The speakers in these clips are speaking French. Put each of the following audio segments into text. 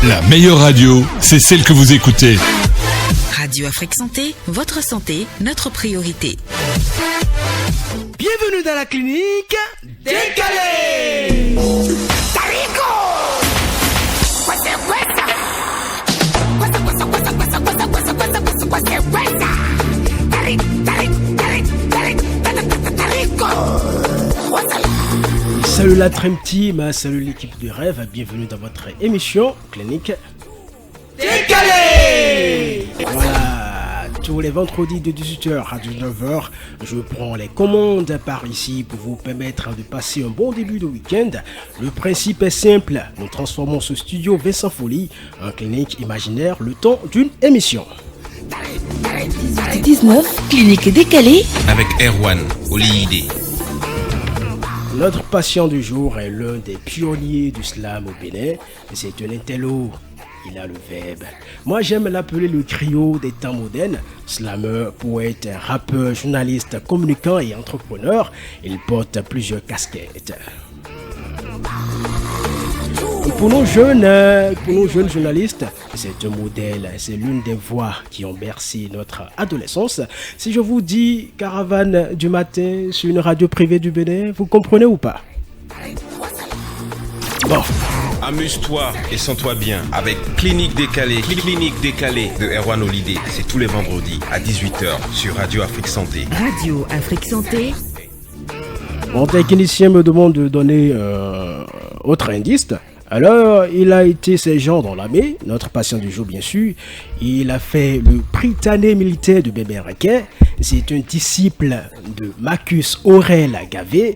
La meilleure radio, c'est celle que vous écoutez. Radio Afrique Santé, votre santé, notre priorité. Bienvenue dans la clinique Décalé. Salut la Dream Team, salut l'équipe de rêve, bienvenue dans votre émission clinique Décalé. Voilà, tous les vendredis de 18h à 19h, je prends les commandes par ici pour vous permettre de passer un bon début de week-end. Le principe est simple, nous transformons ce studio Vincent Folie en clinique imaginaire le temps d'une émission. 19, clinique décalée avec Erwan Olide. Notre patient du jour est l'un des pionniers du slam au Bénin. C'est un intello. Il a le verbe. Moi, j'aime l'appeler le griot des temps modernes. Slammer, poète, rappeur, journaliste, communicant et entrepreneur. Il porte plusieurs casquettes. Pour nos jeunes journalistes, c'est un modèle, c'est l'une des voix qui ont bercé notre adolescence. Si je vous dis caravane du matin sur une radio privée du Bénin, vous comprenez ou pas? Bon. Amuse-toi et sens-toi bien avec Clinique Décalée de Erwan Olide. C'est tous les vendredis à 18h sur Radio Afrique Santé. Radio Afrique Santé. Mon technicien me demande de donner autre indice. Alors, il a été sergent dans l'armée, notre patient du jour bien sûr. Il a fait le Britannique militaire de Bébé-Raquet. C'est un disciple de Marcus Aurèle Gavé.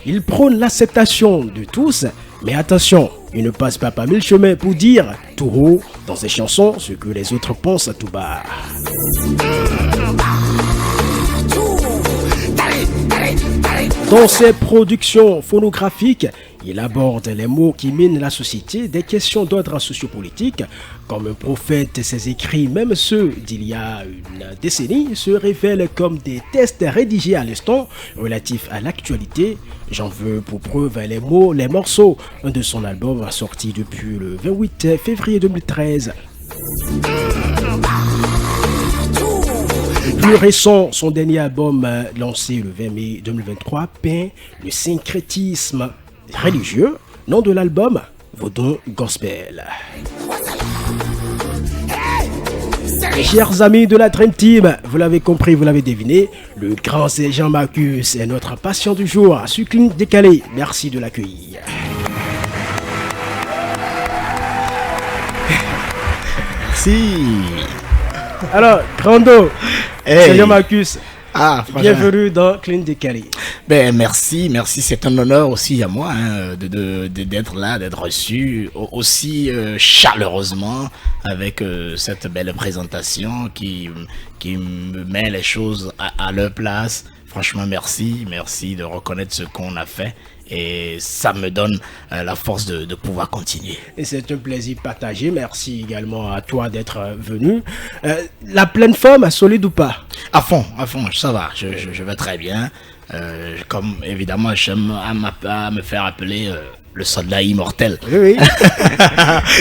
Il prône l'acceptation de tous, mais attention, il ne passe pas par mille chemins pour dire tout haut dans ses chansons ce que les autres pensent à tout bas. Dans ses productions phonographiques, il aborde les mots qui minent la société, des questions d'ordre sociopolitique. Comme un prophète, ses écrits, même ceux d'il y a une décennie, se révèlent comme des tests rédigés à l'instant relatifs à l'actualité. J'en veux pour preuve les morceaux de son album sorti depuis le 28 février 2013. Plus récent, son dernier album lancé le 20 mai 2023 peint le syncrétisme religieux. Nom de l'album, Vaudon Gospel. Chers amis de la Dream Team, vous l'avez compris, vous l'avez deviné, le grand sergent Marcus est notre patient du jour à Clinique Décalée. Merci de l'accueillir. Merci. Alors, Grando, hey. Sergent Marcus, bienvenue dans Clinique Décalée. Ben merci, c'est un honneur aussi à moi d'être là, d'être reçu aussi chaleureusement avec cette belle présentation qui me met les choses à leur place. Franchement, merci de reconnaître ce qu'on a fait et ça me donne la force de pouvoir continuer. Et c'est un plaisir partagé. Merci également à toi d'être venu. La pleine forme, solide ou pas? À fond, ça va, je vais très bien. Comme évidemment, j'aime à me faire appeler le soldat immortel. Oui.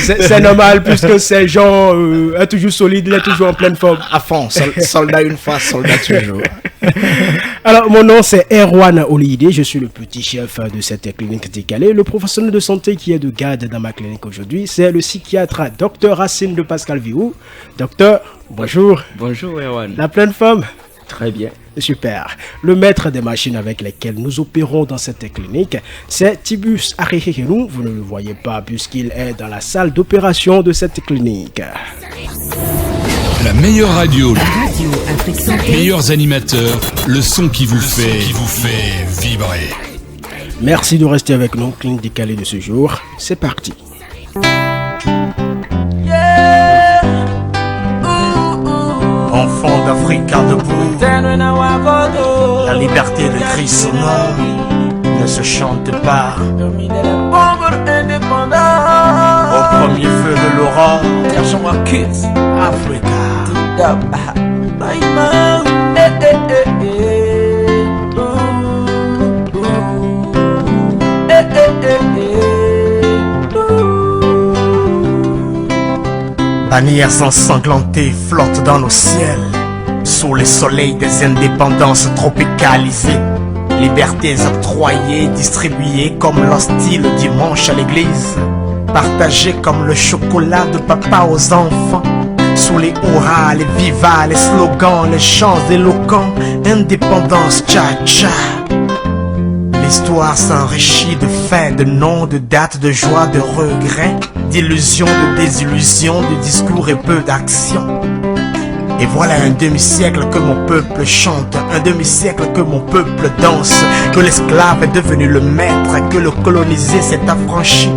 c'est normal, puisque ces gens est toujours solide, il est toujours en pleine forme. À fond, soldat une fois, soldat toujours. Alors, mon nom c'est Erwan Olide, je suis le petit chef de cette clinique décalée. Le professionnel de santé qui est de garde dans ma clinique aujourd'hui, c'est le psychiatre Dr Racine de Pascal Viou. Docteur, bonjour. Bonjour Erwan. La pleine forme? Très bien. Super. Le maître des machines avec lesquelles nous opérons dans cette clinique, c'est Tibus Areheru. Vous ne le voyez pas puisqu'il est dans la salle d'opération de cette clinique. La meilleure radio, Radio Afrique Santé. les meilleurs animateurs, le son qui vous fait vibrer. Merci de rester avec nous, clinique décalée de ce jour. C'est parti. Enfants d'Africa debout, la liberté de Christ son nom ne se chante pas. Au premier feu de l'aurore, Africa. Bannières ensanglantées flottent dans nos ciels, sous les soleils des indépendances tropicalisées. Libertés octroyées, distribuées comme l'hostie le dimanche à l'église, partagées comme le chocolat de papa aux enfants. Sous les hurrahs, les vivas, les slogans, les chants éloquents, indépendance, tcha-tcha. L'histoire s'enrichit de faits, de noms, de dates, de joie, de regrets, d'illusions, de désillusions, de discours et peu d'action. Et voilà un demi-siècle que mon peuple chante, un demi-siècle que mon peuple danse, que l'esclave est devenu le maître, que le colonisé s'est affranchi.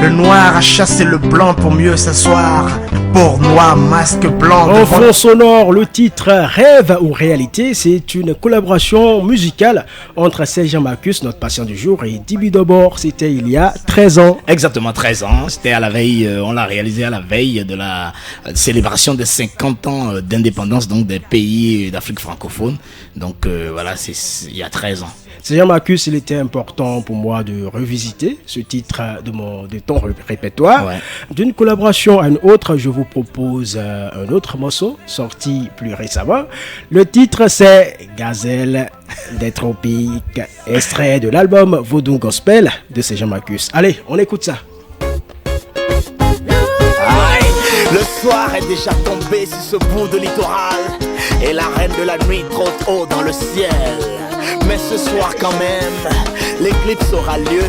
Le noir a chassé le blanc pour mieux s'asseoir. Pour noir, masque blanc. En fond sonore, le titre Rêve ou Réalité, c'est une collaboration musicale entre Sergent Marcus, notre patient du jour, et Dibi Dobor. C'était il y a 13 ans. Exactement, 13 ans. C'était à la veille, on l'a réalisé à la veille de la célébration des 50 ans d'indépendance, donc des pays d'Afrique francophone. Donc voilà, c'est il y a 13 ans. Sergent Marcus, il était important pour moi de revisiter ce titre de ton répertoire. Ouais. D'une collaboration à une autre, je vous propose un autre morceau sorti plus récemment. Le titre, c'est Gazelle des Tropiques, extrait de l'album Vaudou Gospel de Sergent Marcus. Allez, on écoute ça. Aïe, le soir est déjà tombé sur ce bout de littoral et la reine de la nuit trotte haut dans le ciel. Mais ce soir quand même, l'éclipse aura lieu.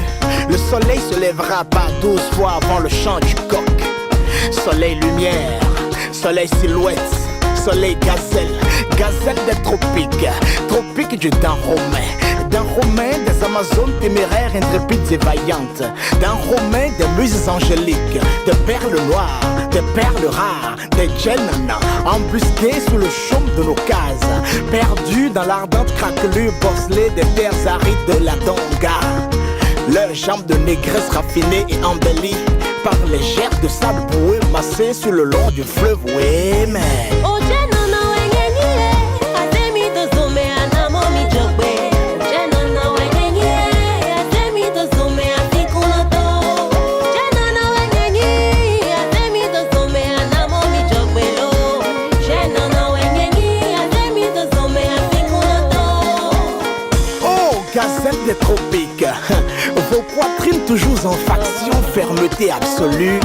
Le soleil se lèvera pas 12 fois avant le chant du coq. Soleil lumière, soleil silhouette, soleil gazelle, gazelle des tropiques, tropiques du Dan romain des Amazones téméraires, intrépides et vaillantes, Dan romain des muses angéliques, des perles noires, des perles rares, des djennana, embusqués sous le chaume de nos cases, perdus dans l'ardente craquelure bosselée des terres arides de la Donga. Leurs jambes de négresse raffinées et embellies par les gerbes de sable boueux massées sur le long du fleuve Wémen. Des tropiques, vos poitrines toujours en faction, fermeté absolue,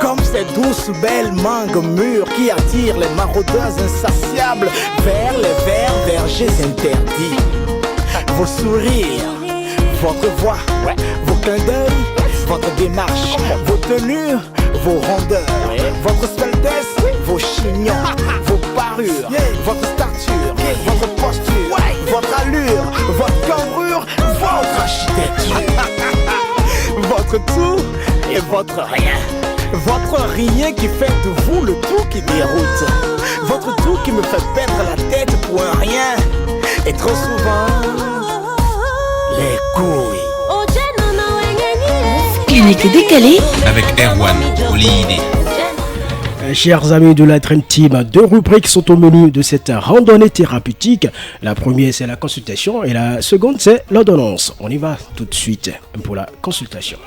comme ces douces belles mangues mûres qui attirent les maraudeurs insatiables vers les verts vergers interdits. Vos sourires, votre voix, vos clins d'œil, votre démarche, vos tenues, vos rondeurs, votre sveltesse, vos chignons, vos parures, votre stature, votre posture, votre allure, votre cambrure, votre architecture, votre tout et votre rien. Votre rien qui fait de vous le tout qui déroute. Votre tout qui me fait perdre la tête pour un rien. Et trop souvent, les couilles. Clinique décalée avec Erwan Olidé. Chers amis de la Dream Team, 2 rubriques sont au menu de cette randonnée thérapeutique. La première, c'est la consultation et la seconde, c'est l'ordonnance. On y va tout de suite pour la consultation.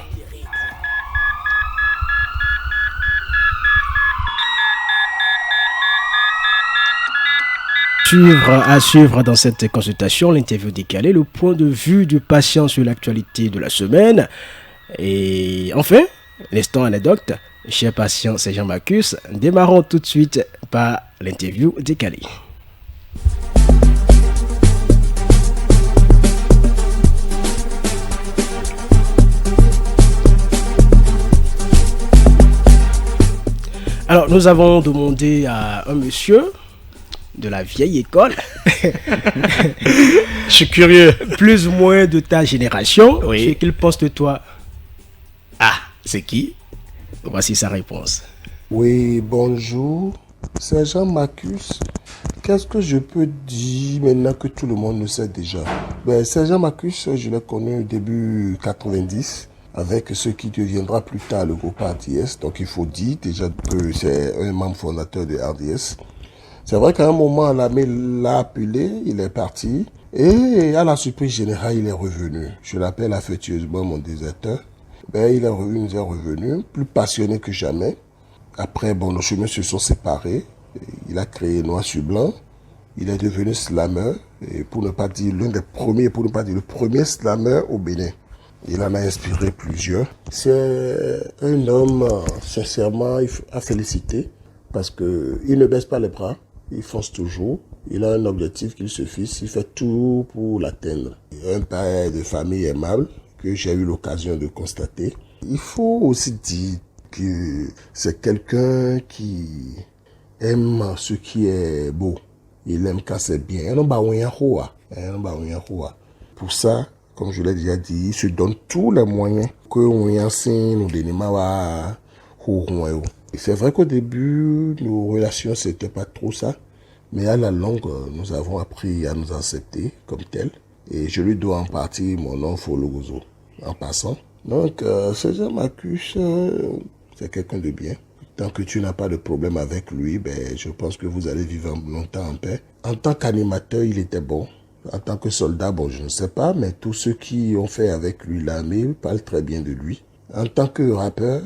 À suivre dans cette consultation, l'interview décalée, le point de vue du patient sur l'actualité de la semaine. Et enfin, l'instant anecdote, cher patient Sergent Marcus, démarrons tout de suite par l'interview décalée. Alors, nous avons demandé à un monsieur de la vieille école. Je suis curieux. Plus ou moins de ta génération. Oui. Ce qu'il pense de toi. Ah, c'est qui? Voici sa réponse. Oui, bonjour. Sergent Marcus, qu'est-ce que je peux dire maintenant que tout le monde le sait déjà? Sergent Marcus, je l'ai connu au début 90 avec ce qui deviendra plus tard le groupe RDS. Donc il faut dire déjà que c'est un membre fondateur de RDS. C'est vrai qu'à un moment, l'armée l'a appelé, il est parti. Et à la surprise générale, il est revenu. Je l'appelle affectueusement mon déserteur. Il nous est revenu, plus passionné que jamais. Après, bon, nos chemins se sont séparés. Il a créé Noir sur Blanc. Il est devenu slammer, et pour ne pas dire l'un des premiers, pour ne pas dire le premier slammer au Bénin. Il en a inspiré plusieurs. C'est un homme, sincèrement, à féliciter, parce que il ne baisse pas les bras, il fonce toujours. Il a un objectif qu'il se fixe, il fait tout pour l'atteindre. Un père de famille aimable que j'ai eu l'occasion de constater. Il faut aussi dire que c'est quelqu'un qui aime ce qui est beau. Il aime quand c'est bien. Pour ça, comme je l'ai déjà dit, il se donne tous les moyens que nous donnons. C'est vrai qu'au début, nos relations, c'était pas trop ça. Mais à la longue, nous avons appris à nous accepter comme tel. Et je lui dois en partie mon nom Fologozo, en passant. Donc, Sergent Marcus, c'est quelqu'un de bien. Tant que tu n'as pas de problème avec lui, je pense que vous allez vivre longtemps en paix. En tant qu'animateur, il était bon. En tant que soldat, bon, je ne sais pas, mais tous ceux qui ont fait avec lui l'armée parlent très bien de lui. En tant que rappeur,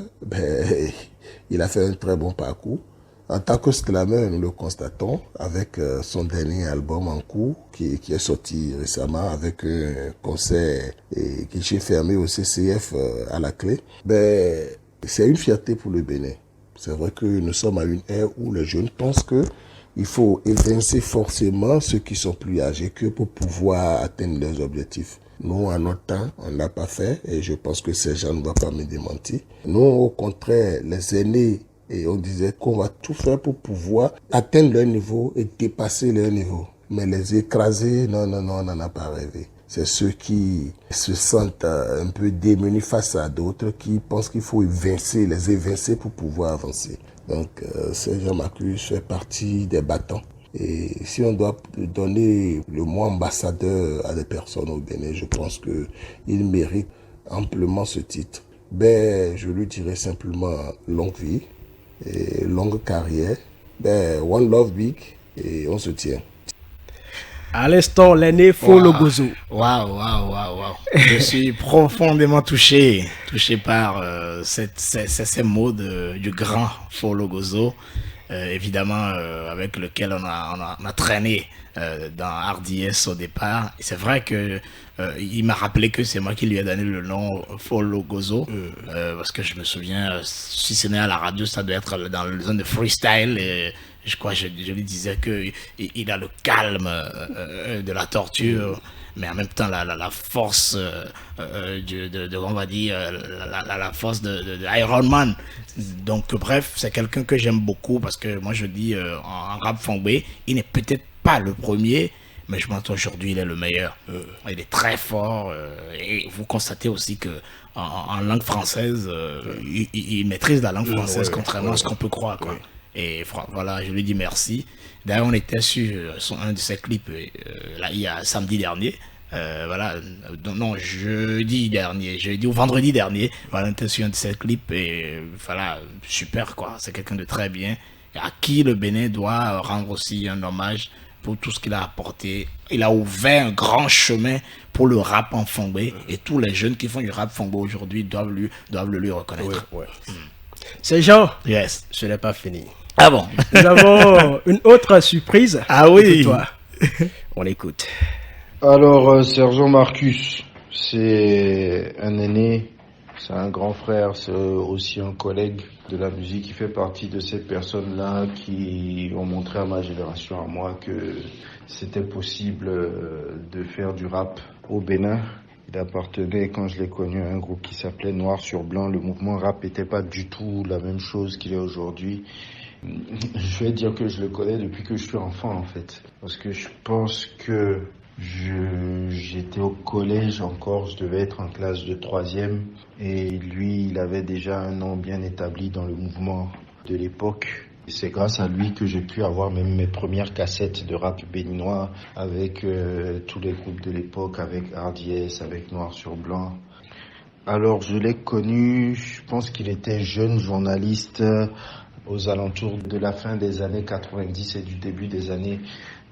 il a fait un très bon parcours. En tant que slammer, nous le constatons avec son dernier album en cours qui est sorti récemment avec un concert qui s'est fermé au CCF à la clé. C'est une fierté pour le Bénin. C'est vrai que nous sommes à une ère où les jeunes pensent que il faut évincer forcément ceux qui sont plus âgés que pour pouvoir atteindre leurs objectifs. Nous, à notre temps, on ne l'a pas fait et je pense que ces gens ne vont pas me démentir. Nous, au contraire, les aînés, et on disait qu'on va tout faire pour pouvoir atteindre leur niveau et dépasser leur niveau. Mais les écraser, non, on n'en a pas rêvé. C'est ceux qui se sentent un peu démunis face à d'autres, qui pensent qu'il faut les évincer pour pouvoir avancer. Donc, Sergent Marcus fait partie des battants. Et si on doit donner le mot ambassadeur à des personnes au Bénin, je pense qu'il mérite amplement ce titre. Je lui dirais simplement longue vie et longue carrière. One love big et on se tient. À l'instant, l'aîné Fologozo. Waouh. Je suis profondément touché par ces mots du grand Fologozo, évidemment avec lequel on a traîné dans RDS au départ. Et c'est vrai que il m'a rappelé que c'est moi qui lui ai donné le nom Fologozo, parce que je me souviens, si ce n'est à la radio, ça doit être dans la zone de freestyle. Et je crois que je lui disais qu'il a le calme de la torture, mais en même temps la force on va dire, la force de Iron Man. Donc bref, c'est quelqu'un que j'aime beaucoup parce que moi je dis en rap fongbe, il n'est peut-être pas le premier, mais je pense aujourd'hui il est le meilleur. Il est très fort et vous constatez aussi que en langue française, il maîtrise la langue française contrairement à ce qu'on peut croire, quoi. Et voilà, je lui dis merci. D'ailleurs, on était sur un de ses clips là, il y a samedi dernier. Jeudi ou vendredi dernier. Voilà, on était sur un de ses clips et voilà, super quoi. C'est quelqu'un de très bien. Et à qui le Bénin doit rendre aussi un hommage pour tout ce qu'il a apporté. Il a ouvert un grand chemin pour le rap en fongbe et tous les jeunes qui font du rap fongbe aujourd'hui doivent le lui reconnaître. C'est Jean. Yes. Ce n'est pas fini. Ah bon? Nous avons une autre surprise. Ah oui. Pour toi. On l'écoute. Alors, Sergent Marcus, c'est un aîné, c'est un grand frère, c'est aussi un collègue de la musique. Il fait partie de ces personnes-là qui ont montré à ma génération, à moi, que c'était possible de faire du rap au Bénin. Il appartenait, quand je l'ai connu, à un groupe qui s'appelait Noir sur Blanc. Le mouvement rap n'était pas du tout la même chose qu'il est aujourd'hui. Je vais dire que je le connais depuis que je suis enfant, en fait. Parce que je pense que j'étais au collège encore, je devais être en classe de 3e. Et lui, il avait déjà un nom bien établi dans le mouvement de l'époque. C'est grâce à lui que j'ai pu avoir même mes premières cassettes de rap béninois avec tous les groupes de l'époque, avec RDS, avec Noir sur Blanc. Alors je l'ai connu, je pense qu'il était jeune journaliste aux alentours de la fin des années 90 et du début des années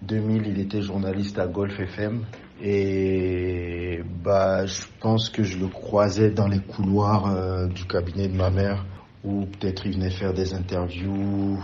2000. Il était journaliste à Golf FM et je pense que je le croisais dans les couloirs du cabinet de ma mère ou peut-être il venait faire des interviews.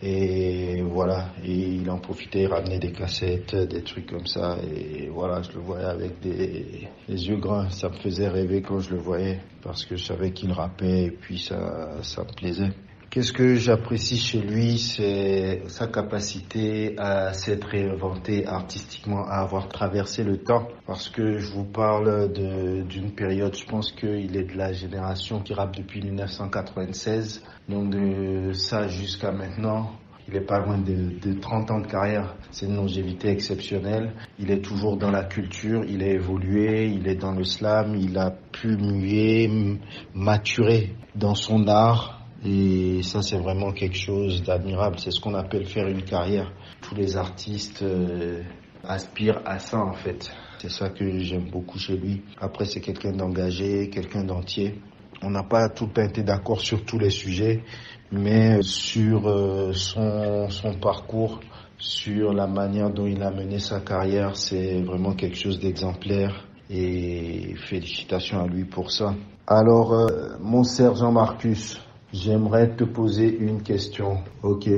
Et voilà, et il en profitait, il ramenait des cassettes, des trucs comme ça, et voilà, je le voyais avec les yeux grands. Ça me faisait rêver quand je le voyais, parce que je savais qu'il rappait, et puis ça me plaisait. Qu'est-ce que j'apprécie chez lui, c'est sa capacité à s'être réinventé artistiquement, à avoir traversé le temps. Parce que je vous parle d'une période, je pense qu'il est de la génération qui rappe depuis 1996. Donc de ça jusqu'à maintenant, il est pas loin de 30 ans de carrière. C'est une longévité exceptionnelle. Il est toujours dans la culture, il a évolué, il est dans le slam, il a pu muer, maturer dans son art. Et ça, c'est vraiment quelque chose d'admirable. C'est ce qu'on appelle faire une carrière. Tous les artistes aspirent à ça, en fait. C'est ça que j'aime beaucoup chez lui. Après, c'est quelqu'un d'engagé, quelqu'un d'entier. On n'a pas tout le temps été d'accord sur tous les sujets, mais sur son parcours, sur la manière dont il a mené sa carrière, c'est vraiment quelque chose d'exemplaire. Et félicitations à lui pour ça. Alors, mon sergent Marcus, j'aimerais te poser une question. Ok.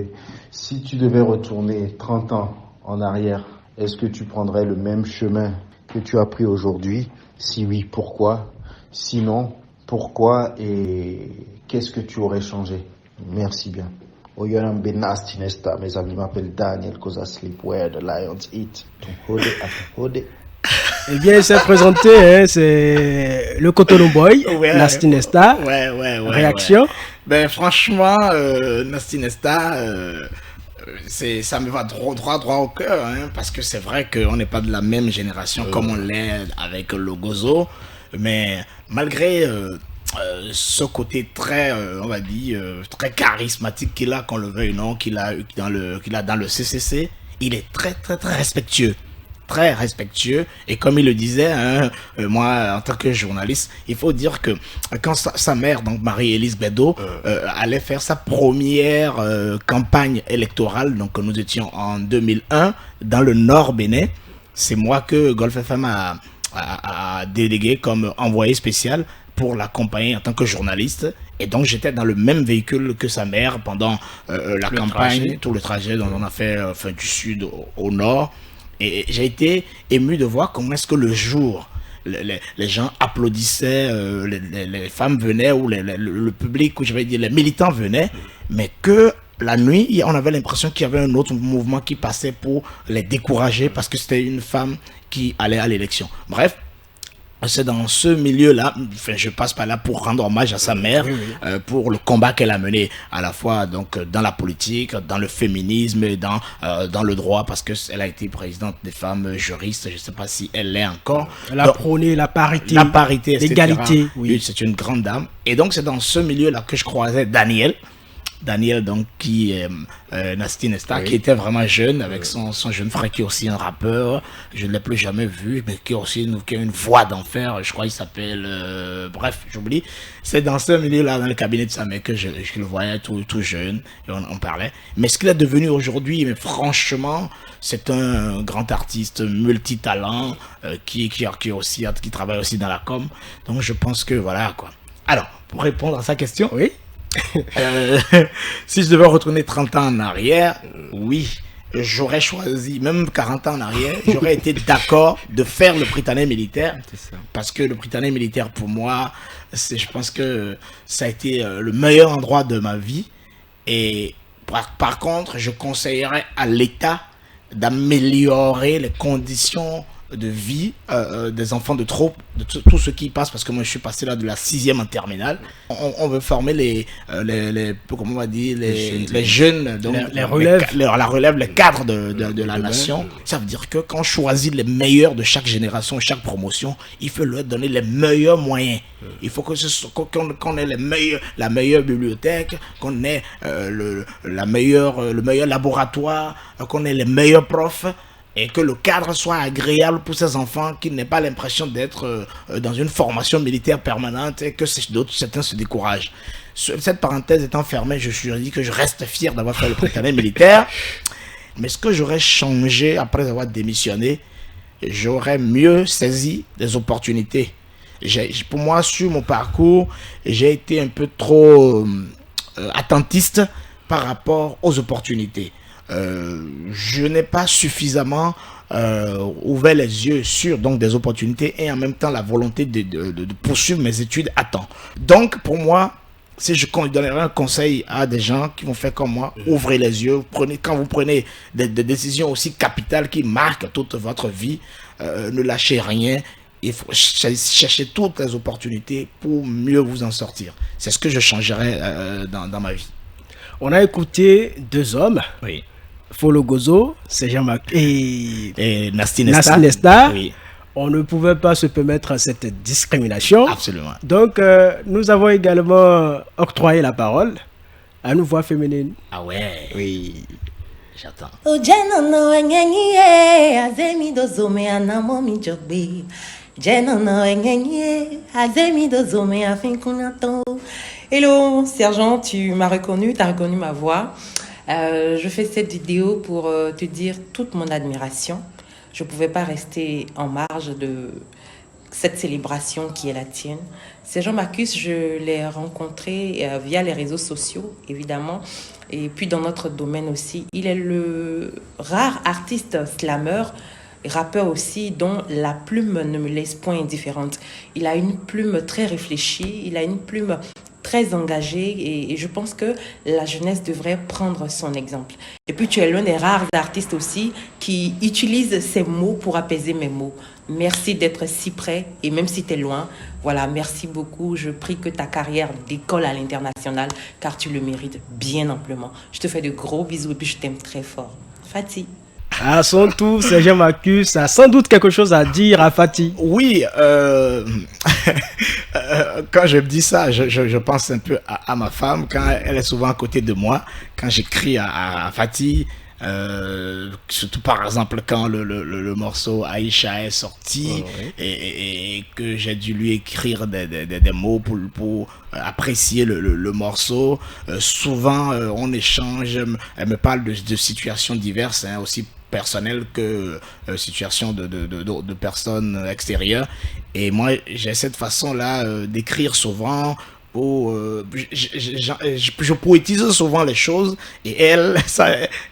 Si tu devais retourner 30 ans en arrière, est-ce que tu prendrais le même chemin que tu as pris aujourd'hui? Si oui, pourquoi? Sinon, pourquoi et qu'est-ce que tu aurais changé? Merci bien. Oyanam be nasty nesta, mes amis m'appellent Daniel, cause I sleep where the lions eat. Donc, hold it. Eh bien, il s'est présenté, hein, c'est le Cotonou Boy, Nasty Nesta. Ouais. Réaction? Ben, franchement, Nasty Nesta, ça me va droit au cœur, hein, parce que c'est vrai qu'on n'est pas de la même génération comme on l'est avec le Gozo, mais malgré ce côté très, on va dire, très charismatique qu'il a, qu'on le veuille ou non, qu'il a dans le CCC, il est très respectueux. Très respectueux, et comme il le disait, hein, moi en tant que journaliste, il faut dire que quand sa mère, donc Marie-Élise Bédot, allait faire sa première campagne électorale, donc nous étions en 2001 dans le Nord Bénin, c'est moi que Golf FM a délégué comme envoyé spécial pour l'accompagner en tant que journaliste. Et donc j'étais dans le même véhicule que sa mère pendant la campagne, tout le trajet dont on a fait du sud au nord. Et j'ai été ému de voir comment est-ce que le jour, les gens applaudissaient, les femmes venaient, ou le public, ou je vais dire les militants venaient, mais que la nuit, on avait l'impression qu'il y avait un autre mouvement qui passait pour les décourager parce que c'était une femme qui allait à l'élection. Bref, c'est dans ce milieu-là, enfin, je passe par là pour rendre hommage à sa mère, pour le combat qu'elle a mené à la fois donc dans la politique, dans le féminisme et dans le droit, parce que elle a été présidente des femmes juristes. Je ne sais pas si elle l'est encore. Elle a prôné la parité, l'égalité. Oui, c'est une grande dame. Et donc c'est dans ce milieu-là que je croisais Daniel, donc qui est Nasty Nesta, qui était vraiment jeune, avec son jeune frère qui est aussi un rappeur. Je ne l'ai plus jamais vu, mais qui a aussi qui a une voix d'enfer. Je crois qu'il s'appelle bref, j'oublie. C'est dans ce milieu-là, dans le cabinet de sa mère, que je le voyais tout jeune, et on parlait. Mais ce qu'il est devenu aujourd'hui, mais franchement, c'est un grand artiste multitalent, qui travaille aussi dans la com. Donc je pense que voilà quoi. Alors, pour répondre à sa question, oui. Si je devais retourner 30 ans en arrière, oui, j'aurais choisi, même 40 ans en arrière, j'aurais été d'accord de faire le Prytanée militaire, parce que le Prytanée militaire pour moi, je pense que ça a été le meilleur endroit de ma vie. Et par contre, je conseillerais à l'État d'améliorer les conditions de vie des enfants de troupe, de tout ce qui passe, parce que moi je suis passé là de la 6e en terminale. On veut former les comment on va dire, les jeunes, donc la relève, les cadres de la nation. Ça veut dire que quand on choisit les meilleurs de chaque génération, chaque promotion, il faut leur donner les meilleurs moyens. Il faut qu'on ait la meilleure bibliothèque, qu'on ait le meilleur laboratoire, qu'on ait les meilleurs profs, et que le cadre soit agréable pour ces enfants, qu'ils n'aient pas l'impression d'être dans une formation militaire permanente et que certains se découragent. Cette parenthèse étant fermée, je suis dit que je reste fier d'avoir fait le Prytanée militaire. Mais ce que j'aurais changé après avoir démissionné, j'aurais mieux saisi des opportunités. Pour moi, sur mon parcours, j'ai été un peu trop attentiste par rapport aux opportunités. Je n'ai pas suffisamment ouvert les yeux sur donc des opportunités et en même temps la volonté de poursuivre mes études à temps. Donc pour moi, si je donnerais un conseil à des gens qui vont faire comme moi, ouvrez les yeux, quand vous prenez des décisions aussi capitales qui marquent toute votre vie, ne lâchez rien. Il faut chercher toutes les opportunités pour mieux vous en sortir. C'est ce que je changerais dans ma vie. On a écouté deux hommes. Oui. Folo Gozo, Sergent Macusse et Nasty Nesta. Nesta. Oui. On ne pouvait pas se permettre cette discrimination. Absolument. Donc, nous avons également octroyé la parole à une voix féminine. Ah ouais. Oui. J'attends. Hello, sergent, tu m'as reconnu, tu as reconnu ma voix. Je fais cette vidéo pour te dire toute mon admiration. Je ne pouvais pas rester en marge de cette célébration qui est la tienne. Sergent Macusse, je l'ai rencontré via les réseaux sociaux, évidemment, et puis dans notre domaine aussi. Il est le rare artiste slammer, rappeur aussi, dont la plume ne me laisse point indifférente. Il a une plume très réfléchie, il a une plume très engagée et je pense que la jeunesse devrait prendre son exemple. Et puis tu es l'un des rares artistes aussi qui utilise ces mots pour apaiser mes mots. Merci d'être si près et même si tu es loin, voilà, merci beaucoup. Je prie que ta carrière décolle à l'international car tu le mérites bien amplement. Je te fais de gros bisous et puis je t'aime très fort. Fatih. À son tour, Sergent Macusse a sans doute quelque chose à dire à Fatih. Oui, quand je me dis ça, je pense un peu à ma femme, quand elle est souvent à côté de moi, quand j'écris à Fatih, surtout par exemple quand le morceau Aïcha est sorti et que j'ai dû lui écrire des mots pour apprécier le morceau. Souvent on échange, elle me parle de situations diverses, hein, aussi personnelles que situations de personnes extérieures, et moi j'ai cette façon là d'écrire souvent. Je poétise souvent les choses et elle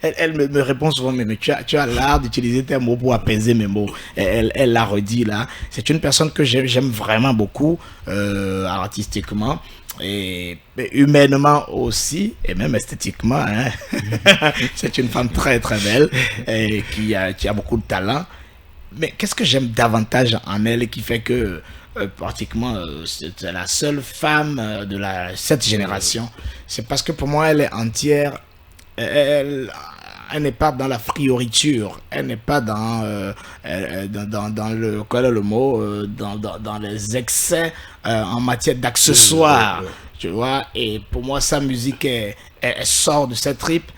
me répond souvent, mais tu as l'art d'utiliser tes mots pour apaiser mes mots. Elle l'a redit là. C'est une personne que j'aime vraiment beaucoup, artistiquement et humainement aussi, et même esthétiquement, hein. C'est une femme très très belle et qui a beaucoup de talent. Mais qu'est-ce que j'aime davantage en elle qui fait que pratiquement c'est la seule femme de cette génération? C'est parce que pour moi elle est entière. Elle n'est pas dans la frioriture, elle n'est pas dans le, quel est le mot, dans les excès en matière d'accessoires, tu vois. Et pour moi sa musique elle sort de cette trip.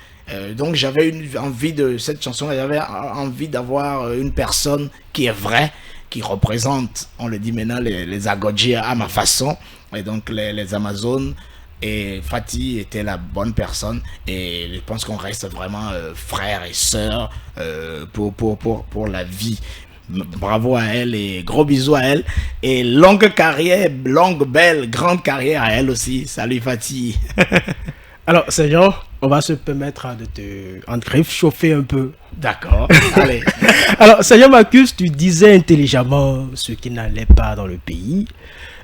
Donc j'avais envie de cette chanson, j'avais envie d'avoir une personne qui est vraie, qui représente, on le dit maintenant, les Agodji à ma façon, et donc les Amazones. Et Fatih était la bonne personne, et je pense qu'on reste vraiment frères et sœurs pour la vie. Bravo à elle et gros bisous à elle, et longue carrière, longue, belle, grande carrière à elle aussi. Salut Fatih. Alors, Sergent, on va se permettre de te chauffer un peu. D'accord, allez. Alors, Sergent Macusse, tu disais intelligemment ce qui n'allait pas dans le pays,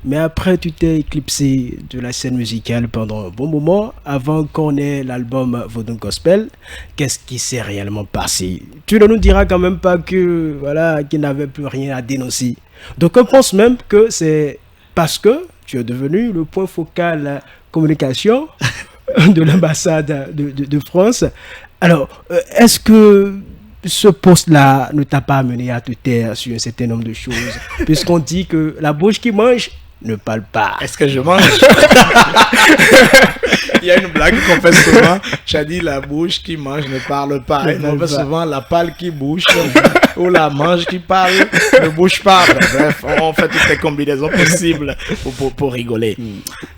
mais après, tu t'es éclipsé de la scène musicale pendant un bon moment, avant qu'on ait l'album Vodun Gospel. Qu'est-ce qui s'est réellement passé? Tu ne nous diras quand même pas que, voilà, qu'il n'avait plus rien à dénoncer. Donc, on pense même que c'est parce que tu es devenu le point focal communication de l'ambassade de France. Alors, est-ce que ce poste-là ne t'a pas amené à te taire sur un certain nombre de choses, puisqu'on dit que la bouche qui mange ne parle pas? Est-ce que je mange? Il y a une blague qu'on fait souvent. Tu as dit la bouche qui mange ne parle pas. Et on fait souvent la pale qui bouge ou la mange qui parle ne bouge pas. Bref, on fait toutes les combinaisons possibles pour rigoler.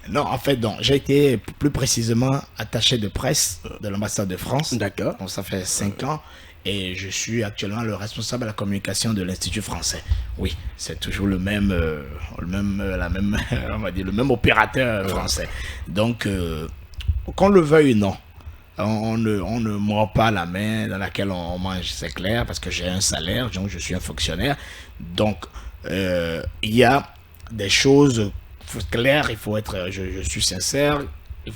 Non, en fait, j'ai été plus précisément attaché de presse de l'ambassade de France. D'accord. Donc ça fait 5 ans. Et je suis actuellement le responsable de la communication de l'Institut français. Oui, c'est toujours le même opérateur français. Donc, qu'on le veuille ou non, on ne mord pas la main dans laquelle on mange, c'est clair, parce que j'ai un salaire, donc je suis un fonctionnaire. Donc, il y a des choses claires, il faut être, je suis sincère,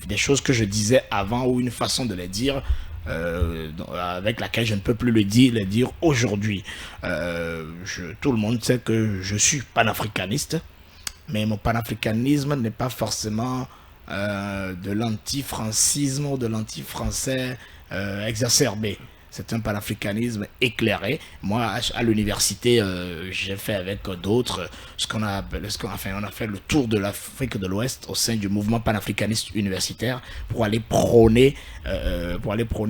des choses que je disais avant ou une façon de les dire avec laquelle je ne peux plus les dire aujourd'hui. Tout le monde sait que je suis panafricaniste, mais mon panafricanisme n'est pas forcément de l'anti-francisme ou de l'anti-français exacerbé. C'est un panafricanisme éclairé. Moi, à l'université, j'ai fait avec d'autres on a fait le tour de l'Afrique de l'Ouest au sein du mouvement panafricaniste universitaire pour aller prôner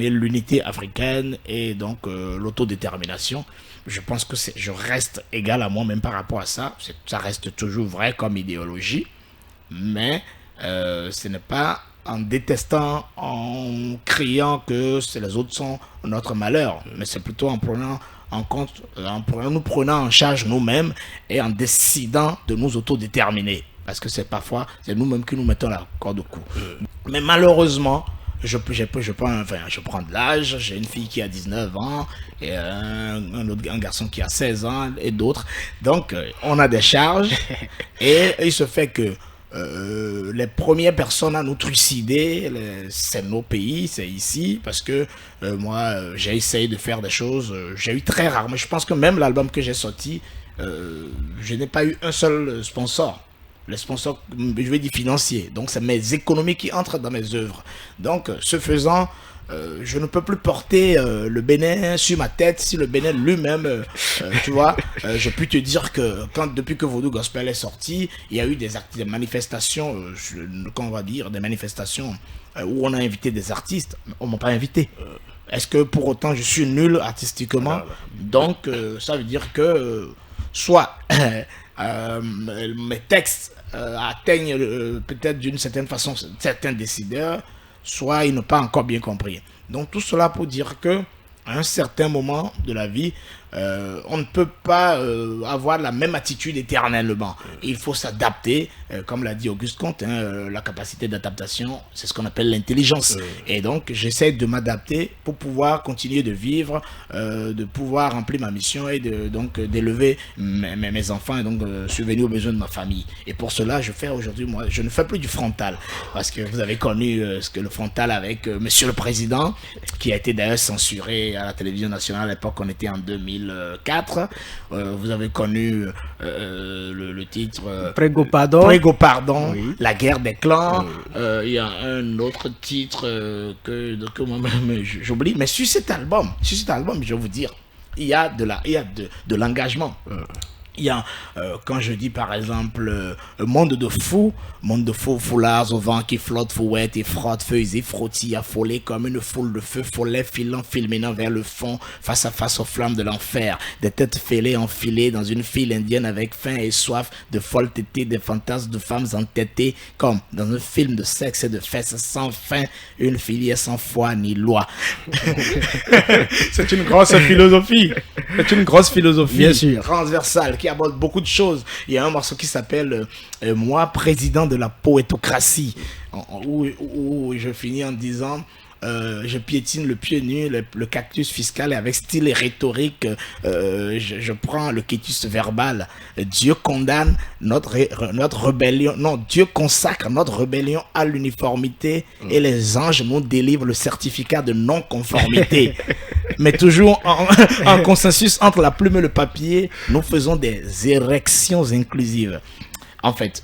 l'unité africaine et donc l'autodétermination. Je pense que je reste égal à moi-même par rapport à ça. Ça reste toujours vrai comme idéologie, mais ce n'est pas en détestant, en criant que les autres sont notre malheur, mais c'est plutôt en prenant en compte, nous prenant en charge nous-mêmes et en décidant de nous autodéterminer, parce que c'est nous-mêmes qui nous mettons la corde au cou. Mais malheureusement, je prends de l'âge, j'ai une fille qui a 19 ans et un garçon qui a 16 ans et d'autres, donc on a des charges et il se fait que les premières personnes à nous trucider, c'est nos pays, c'est ici, parce que moi j'ai essayé de faire des choses, j'ai eu très rarement, je pense que même l'album que j'ai sorti, je n'ai pas eu un seul sponsor. Les sponsors, je vais dire financiers, donc c'est mes économies qui entrent dans mes œuvres. Donc ce faisant, je ne peux plus porter le Bénin sur ma tête si le Bénin lui-même, tu vois, je peux te dire que depuis que Vodou Gospel est sorti, il y a eu des manifestations, qu'on va dire, des manifestations où on a invité des artistes, on m'a pas invité. Est-ce que pour autant je suis nul artistiquement? Donc ça veut dire que soit mes textes atteignent peut-être d'une certaine façon certains décideurs, soit ils n'ont pas encore bien compris. Donc tout cela pour dire que à un certain moment de la vie, on ne peut pas avoir la même attitude éternellement. Il faut s'adapter, comme l'a dit Auguste Comte, la capacité d'adaptation, c'est ce qu'on appelle l'intelligence. Et donc j'essaie de m'adapter pour pouvoir continuer de vivre, de pouvoir remplir ma mission et d'élever mes enfants et donc subvenir aux besoins de ma famille. Et pour cela, moi, je ne fais plus du frontal, parce que vous avez connu le frontal avec Monsieur le Président, qui a été d'ailleurs censuré à la télévision nationale. À l'époque, on était en 2004. Vous avez connu le titre Prégo Pardon, oui. La guerre des clans. Il y a un autre titre que moi-même j'oublie. Mais sur cet album, je vais vous dire, il y a de l'engagement. Il y a, quand je dis par exemple monde de fous, foulards au vent qui flottent, fouettent et frottent, feuilles et frottis, affolés comme une foule de feux follets filant, filminant vers le fond, face à face aux flammes de l'enfer, des têtes fêlées enfilées dans une file indienne avec faim et soif, de folles tétées, des fantasmes de femmes entêtées, comme dans un film de sexe et de fesses sans fin, une filière sans foi ni loi. C'est une grosse philosophie. Bien sûr. Transversale, qui aborde beaucoup de choses. Il y a un morceau qui s'appelle Moi, président de la poétocratie, où je finis en disant je piétine le pied nu, le cactus fiscal, et avec style et rhétorique, je prends le quitus verbal. Dieu condamne notre rébellion. Non, Dieu consacre notre rébellion à l'uniformité et les anges nous délivrent le certificat de non-conformité. Mais toujours en consensus entre la plume et le papier, nous faisons des érections inclusives. En fait,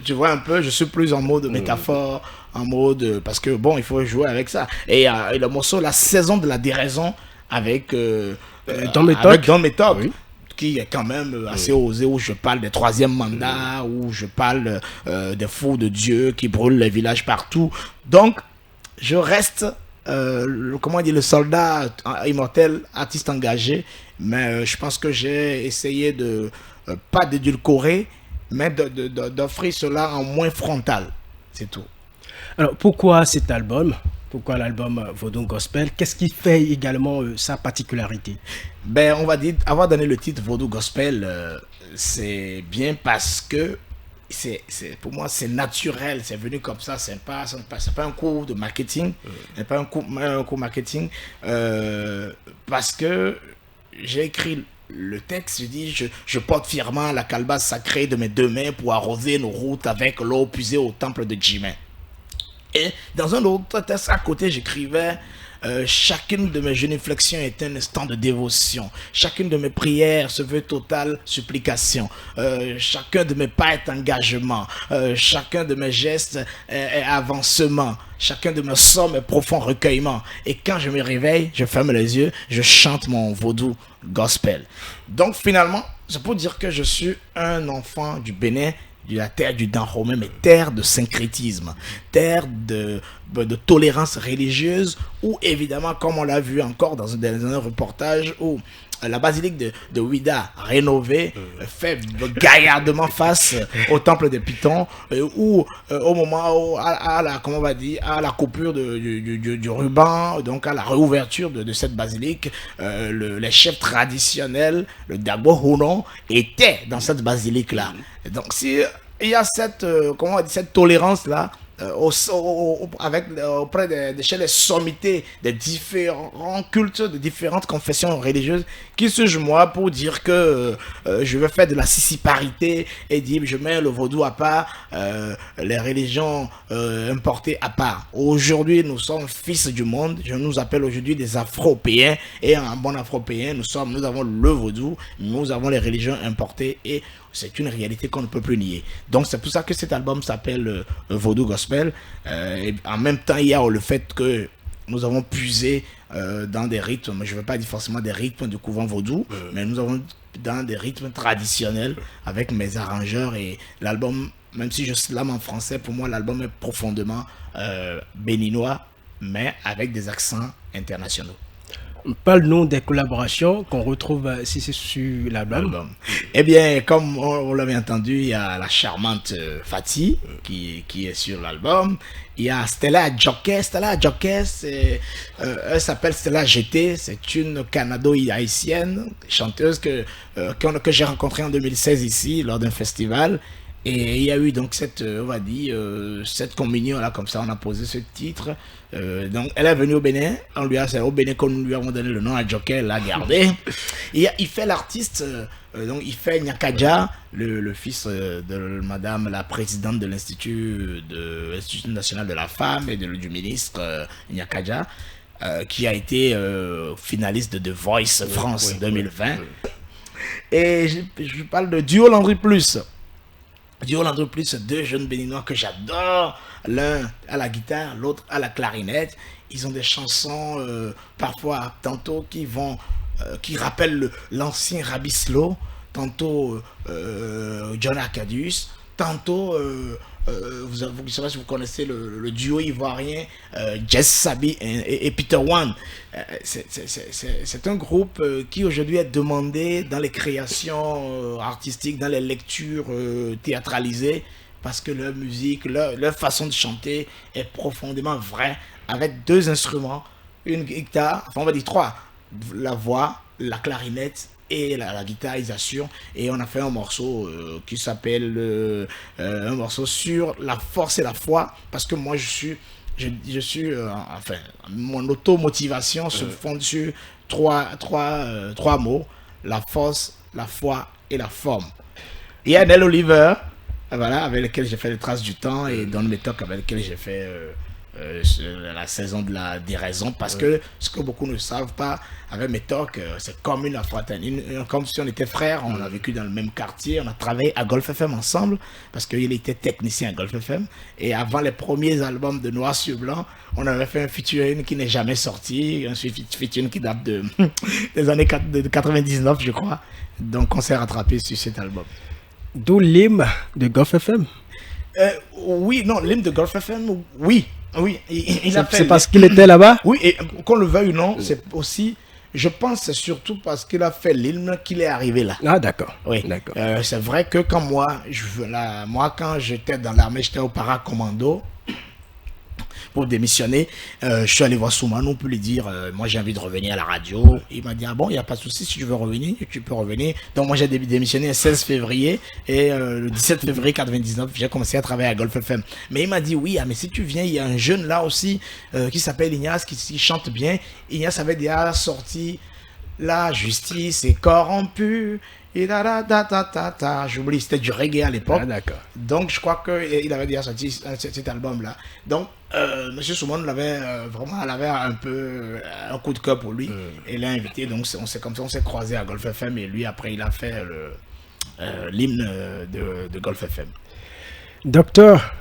tu vois un peu, je suis plus en mode métaphore, en mode, parce que bon, il faut jouer avec ça. Et le morceau La saison de la déraison avec Don Méthode, oui, qui est quand même assez osé, où je parle des troisième mandats, où je parle des fous de Dieu qui brûlent les villages partout. Donc, je reste le soldat immortel, artiste engagé, mais je pense que j'ai essayé de pas d'édulcorer, mais d'offrir cela en moins frontal, c'est tout. Alors pourquoi cet album? Pourquoi l'album Vodou Gospel? Qu'est-ce qui fait également sa particularité? On va dire, avoir donné le titre Vodou Gospel, c'est bien parce que pour moi, c'est naturel, c'est venu comme ça, c'est pas un cours de marketing, c'est pas un cours marketing, parce que j'ai écrit le texte, je dis, je porte fièrement la calebasse sacrée de mes 2 mains pour arroser nos routes avec l'eau puisée au temple de Jimé. Et dans un autre texte à côté, j'écrivais chacune de mes génuflexions est un instant de dévotion. Chacune de mes prières se veut totale supplication. Chacun de mes pas est engagement. Chacun de mes gestes est avancement. Chacun de mes sommes est profond recueillement. Et quand je me réveille, je ferme les yeux, je chante mon vaudou gospel. Donc finalement, c'est pour dire que je suis un enfant du Bénin, de la terre du Dahomey, mais terre de syncrétisme, terre de tolérance religieuse, où évidemment, comme on l'a vu encore dans un reportage, où la basilique de Ouida, rénovée, fait gaillardement face au temple de Python, où au moment où, à la coupure du ruban, donc à la réouverture de cette basilique, les chefs traditionnels, le Dagbo Hunon, étaient dans cette basilique-là. Donc si il y a cette tolérance-là, chez les sommités des différents cultes, de différentes confessions religieuses, qui se jouent moi pour dire que je vais faire de la sissiparité et dire je mets le vaudou à part, les religions importées à part. Aujourd'hui, nous sommes fils du monde, je nous appelle aujourd'hui des Afro-Européens, et un bon Afro-Européen, nous avons le vaudou, nous avons les religions importées, et c'est une réalité qu'on ne peut plus nier. Donc c'est pour ça que cet album s'appelle Vaudou Gospel. Et en même temps, il y a le fait que nous avons puisé dans des rythmes, je ne veux pas dire forcément des rythmes du couvent vaudou, mais nous avons dans des rythmes traditionnels avec mes arrangeurs, et l'album, même si je slame en français, pour moi l'album est profondément béninois, mais avec des accents internationaux. Parle-nous des collaborations qu'on retrouve si c'est sur l'album. Eh bien, comme on l'avait entendu, il y a la charmante Fatih qui est sur l'album. Il y a Stella Jockey. Stella Jockey, elle s'appelle Stella GT. C'est une canado-haïtienne chanteuse que j'ai rencontrée en 2016 ici lors d'un festival. Et il y a eu donc cette communion là, comme ça, on a posé ce titre. Donc elle est venue au Bénin, c'est au Bénin qu'on lui avons donné le nom à Jockey, elle l'a gardé. Et il fait l'artiste, donc il fait Nyakaja, le fils de madame la présidente de l'Institut national de la femme et du ministre Nyakaja, qui a été finaliste de The Voice France 2020. Et je parle de Duo Landry Plus. Duo Landry Plus, 2 jeunes béninois que j'adore, l'un à la guitare, l'autre à la clarinette. Ils ont des chansons parfois, tantôt qui rappellent l'ancien Rabislo, tantôt John Arcadius, tantôt je ne sais pas si vous connaissez le duo ivoirien Jess Sabi et Peter One. C'est un groupe qui aujourd'hui est demandé dans les créations artistiques, dans les lectures théâtralisées, parce que leur musique, leur façon de chanter est profondément vraie, avec 2 instruments, une guitare, enfin on va dire 3, la voix, la clarinette et la guitare, ils assurent. Et on a fait un morceau qui s'appelle un morceau sur la force et la foi, parce que moi je suis mon automotivation se fonde sur trois mots: la force, la foi et la forme. Il y a Nell Oliver, voilà, avec lequel j'ai fait les traces du temps, et Don Métoc, avec lequel j'ai fait la saison de la déraison, parce que ce que beaucoup ne savent pas, avec Métoc, c'est comme une fraternité, comme si on était frères. On a vécu dans le même quartier, on a travaillé à Golf FM ensemble, parce qu'il était technicien à Golf FM, et avant les premiers albums de Noir sur Blanc, on avait fait un featuring qui n'est jamais sorti, un featuring qui date des années 99, je crois. Donc on s'est rattrapé sur cet album. D'où l'hymne de Golf FM. Oui, non, l'hymne de Golf FM, oui. Oui, c'est parce qu'il était là-bas. Oui, et qu'on le veuille ou non, c'est aussi, je pense, c'est surtout parce qu'il a fait l'hymne qu'il est arrivé là. Ah, d'accord. Oui, d'accord. C'est vrai que quand moi quand j'étais dans l'armée, j'étais au paracommando. pour démissionner. Je suis allé voir Soumane, on peut lui dire, moi j'ai envie de revenir à la radio. Il m'a dit, ah bon, il n'y a pas de souci, si tu veux revenir, tu peux revenir. Donc moi j'ai démissionné le 16 février et le 17 février 99, j'ai commencé à travailler à Golf FM. Mais il m'a dit, oui, mais si tu viens, il y a un jeune là aussi qui s'appelle Ignace, qui chante bien. Ignace avait déjà sorti La justice est corrompue. Et j'oublie, c'était du reggae à l'époque. Ah, d'accord. Donc je crois qu'il avait déjà sorti cet album-là. Donc Monsieur Soumane l'avait vraiment, elle avait un peu un coup de cœur pour lui. Et l'a invité. Donc on s'est croisés à Golf FM et lui après il a fait l'hymne de Golf FM. Docteur,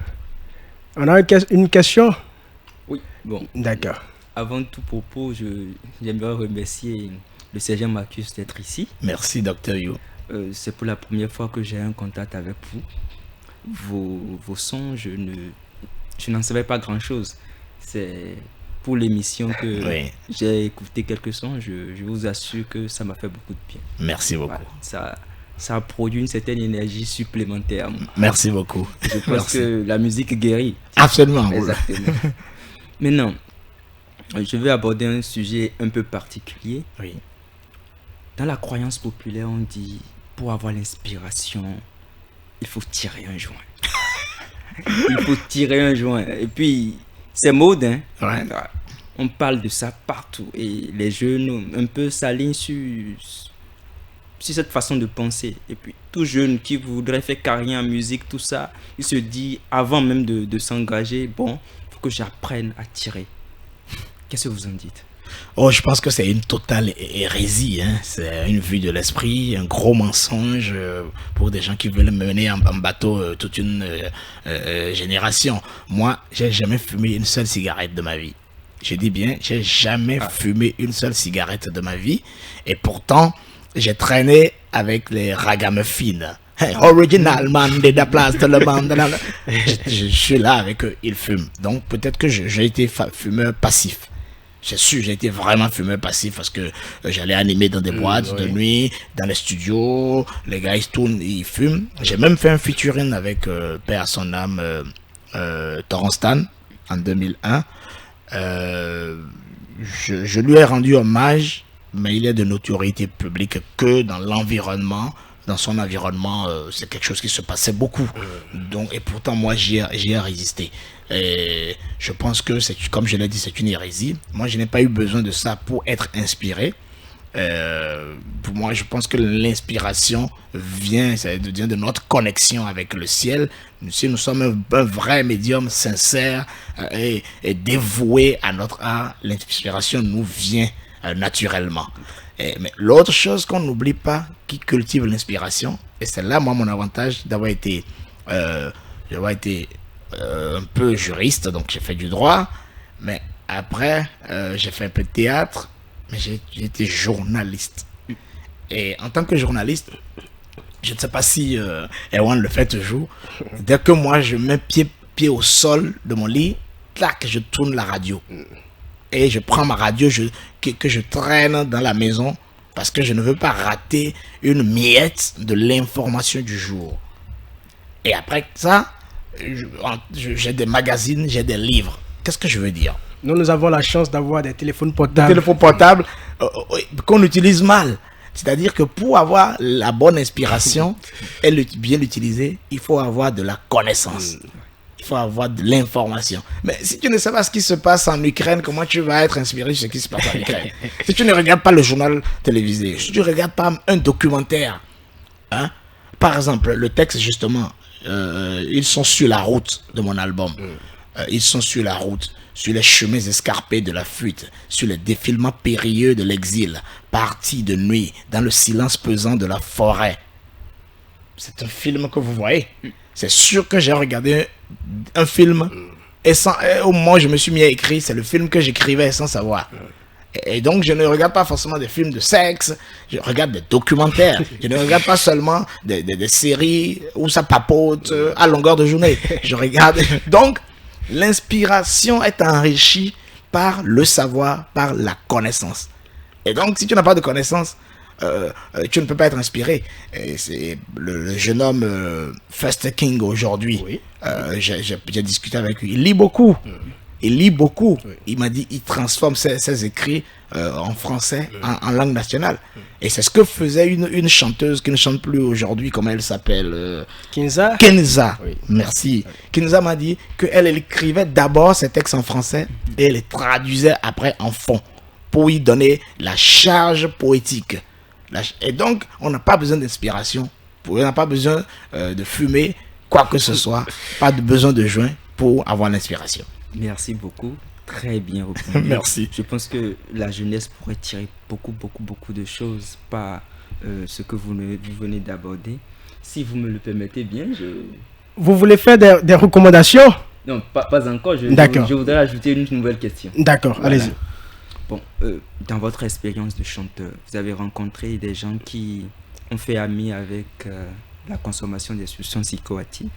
on a une question? Oui, bon. D'accord. Avant tout propos, j'aimerais remercier le sergent Marcus d'être ici. Merci, Dr. You. C'est pour la première fois que j'ai un contact avec vous. Vos sons, je n'en savais pas grand-chose. C'est pour l'émission que j'ai écouté quelques sons. Je vous assure que ça m'a fait beaucoup de bien. Merci beaucoup. Voilà, ça a produit une certaine énergie supplémentaire. Merci beaucoup. Je pense que la musique guérit. Absolument. Exactement. Maintenant, je vais aborder un sujet un peu particulier. Oui. Dans la croyance populaire, on dit, pour avoir l'inspiration, il faut tirer un joint. Il faut tirer un joint. Et puis, c'est mode, hein? Ouais. On parle de ça partout. Et les jeunes, un peu, s'alignent sur cette façon de penser. Et puis, tout jeune qui voudrait faire carrière en musique, tout ça, il se dit, avant même de s'engager, bon, il faut que j'apprenne à tirer. Qu'est-ce que vous en dites? Oh, je pense que c'est une totale hérésie, hein. C'est une vue de l'esprit, un gros mensonge pour des gens qui veulent mener en bateau toute une génération. Moi, j'ai jamais fumé une seule cigarette de ma vie. Je dis bien, j'ai jamais fumé une seule cigarette de ma vie. Et pourtant, j'ai traîné avec les ragamuffins. Hey, original man de la place de la bande. Je suis là avec eux, ils fument. Donc peut-être que j'ai été fumeur passif. C'est sûr, j'ai été vraiment fumeur passif parce que j'allais animer dans des boîtes de nuit, dans les studios, les gars ils tournent, ils fument. J'ai même fait un featuring avec Père à son âme, Torrance Stan en 2001. Je lui ai rendu hommage, mais il est de notoriété publique que dans l'environnement. Dans son environnement, c'est quelque chose qui se passait beaucoup. Donc, et pourtant, moi, j'y ai résisté. Et je pense que, comme je l'ai dit, c'est une hérésie. Moi, je n'ai pas eu besoin de ça pour être inspiré. Pour moi, je pense que l'inspiration vient de notre connexion avec le ciel. Si nous sommes un vrai médium sincère et dévoué à notre art, l'inspiration nous vient naturellement. Mais l'autre chose qu'on n'oublie pas, qui cultive l'inspiration, et c'est là, moi, mon avantage d'avoir été un peu juriste, donc j'ai fait du droit, mais après, j'ai fait un peu de théâtre, mais j'ai été journaliste. Et en tant que journaliste, je ne sais pas si Erwan le fait toujours, dès que moi, je mets pied au sol de mon lit, clac, je tourne la radio. Et je prends ma radio que je traîne dans la maison parce que je ne veux pas rater une miette de l'information du jour. Et après ça, j'ai des magazines, j'ai des livres. Qu'est-ce que je veux dire? Nous avons la chance d'avoir des téléphones portables. Des téléphones portables qu'on utilise mal. C'est-à-dire que pour avoir la bonne inspiration et bien l'utiliser, il faut avoir de la connaissance. Il faut avoir de l'information. Mais si tu ne sais pas ce qui se passe en Ukraine, comment tu vas être inspiré sur ce qui se passe en Ukraine? Si tu ne regardes pas le journal télévisé, si tu ne regardes pas un documentaire, hein? Par exemple, le texte justement, ils sont sur la route de mon album. Ils sont sur la route, sur les chemins escarpés de la fuite, sur les défilements périlleux de l'exil, partis de nuit, dans le silence pesant de la forêt. C'est un film que vous voyez. C'est sûr que j'ai regardé un film et au moment où je me suis mis à écrire, c'est le film que j'écrivais sans savoir. Et donc je ne regarde pas forcément des films de sexe, je regarde des documentaires. Je ne regarde pas seulement des séries où ça papote à longueur de journée. Je regarde. Donc l'inspiration est enrichie par le savoir, par la connaissance. Et donc si tu n'as pas de connaissance, tu ne peux pas être inspiré. Et c'est le jeune homme First King aujourd'hui. J'ai discuté avec lui. Il lit beaucoup. il lit beaucoup. Il m'a dit il transforme ses écrits en français, en langue nationale. Et c'est ce que faisait une chanteuse qui ne chante plus aujourd'hui, comment elle s'appelle Kinza. Oui. Merci. Kinza m'a dit qu'elle écrivait d'abord ses textes en français et elle les traduisait après en fond pour y donner la charge poétique. Et donc, on n'a pas besoin d'inspiration, on n'a pas besoin de fumer, quoi que ce soit, pas de besoin de joint pour avoir l'inspiration. Merci beaucoup. Très bien répondu. Merci. Je pense que la jeunesse pourrait tirer beaucoup de choses par ce que vous venez d'aborder. Si vous me le permettez bien, Vous voulez faire des recommandations? Non, pas encore. Je voudrais ajouter une nouvelle question. D'accord, voilà. Allez-y. Bon, dans votre expérience de chanteur, vous avez rencontré des gens qui ont fait ami avec la consommation des substances psychoactives.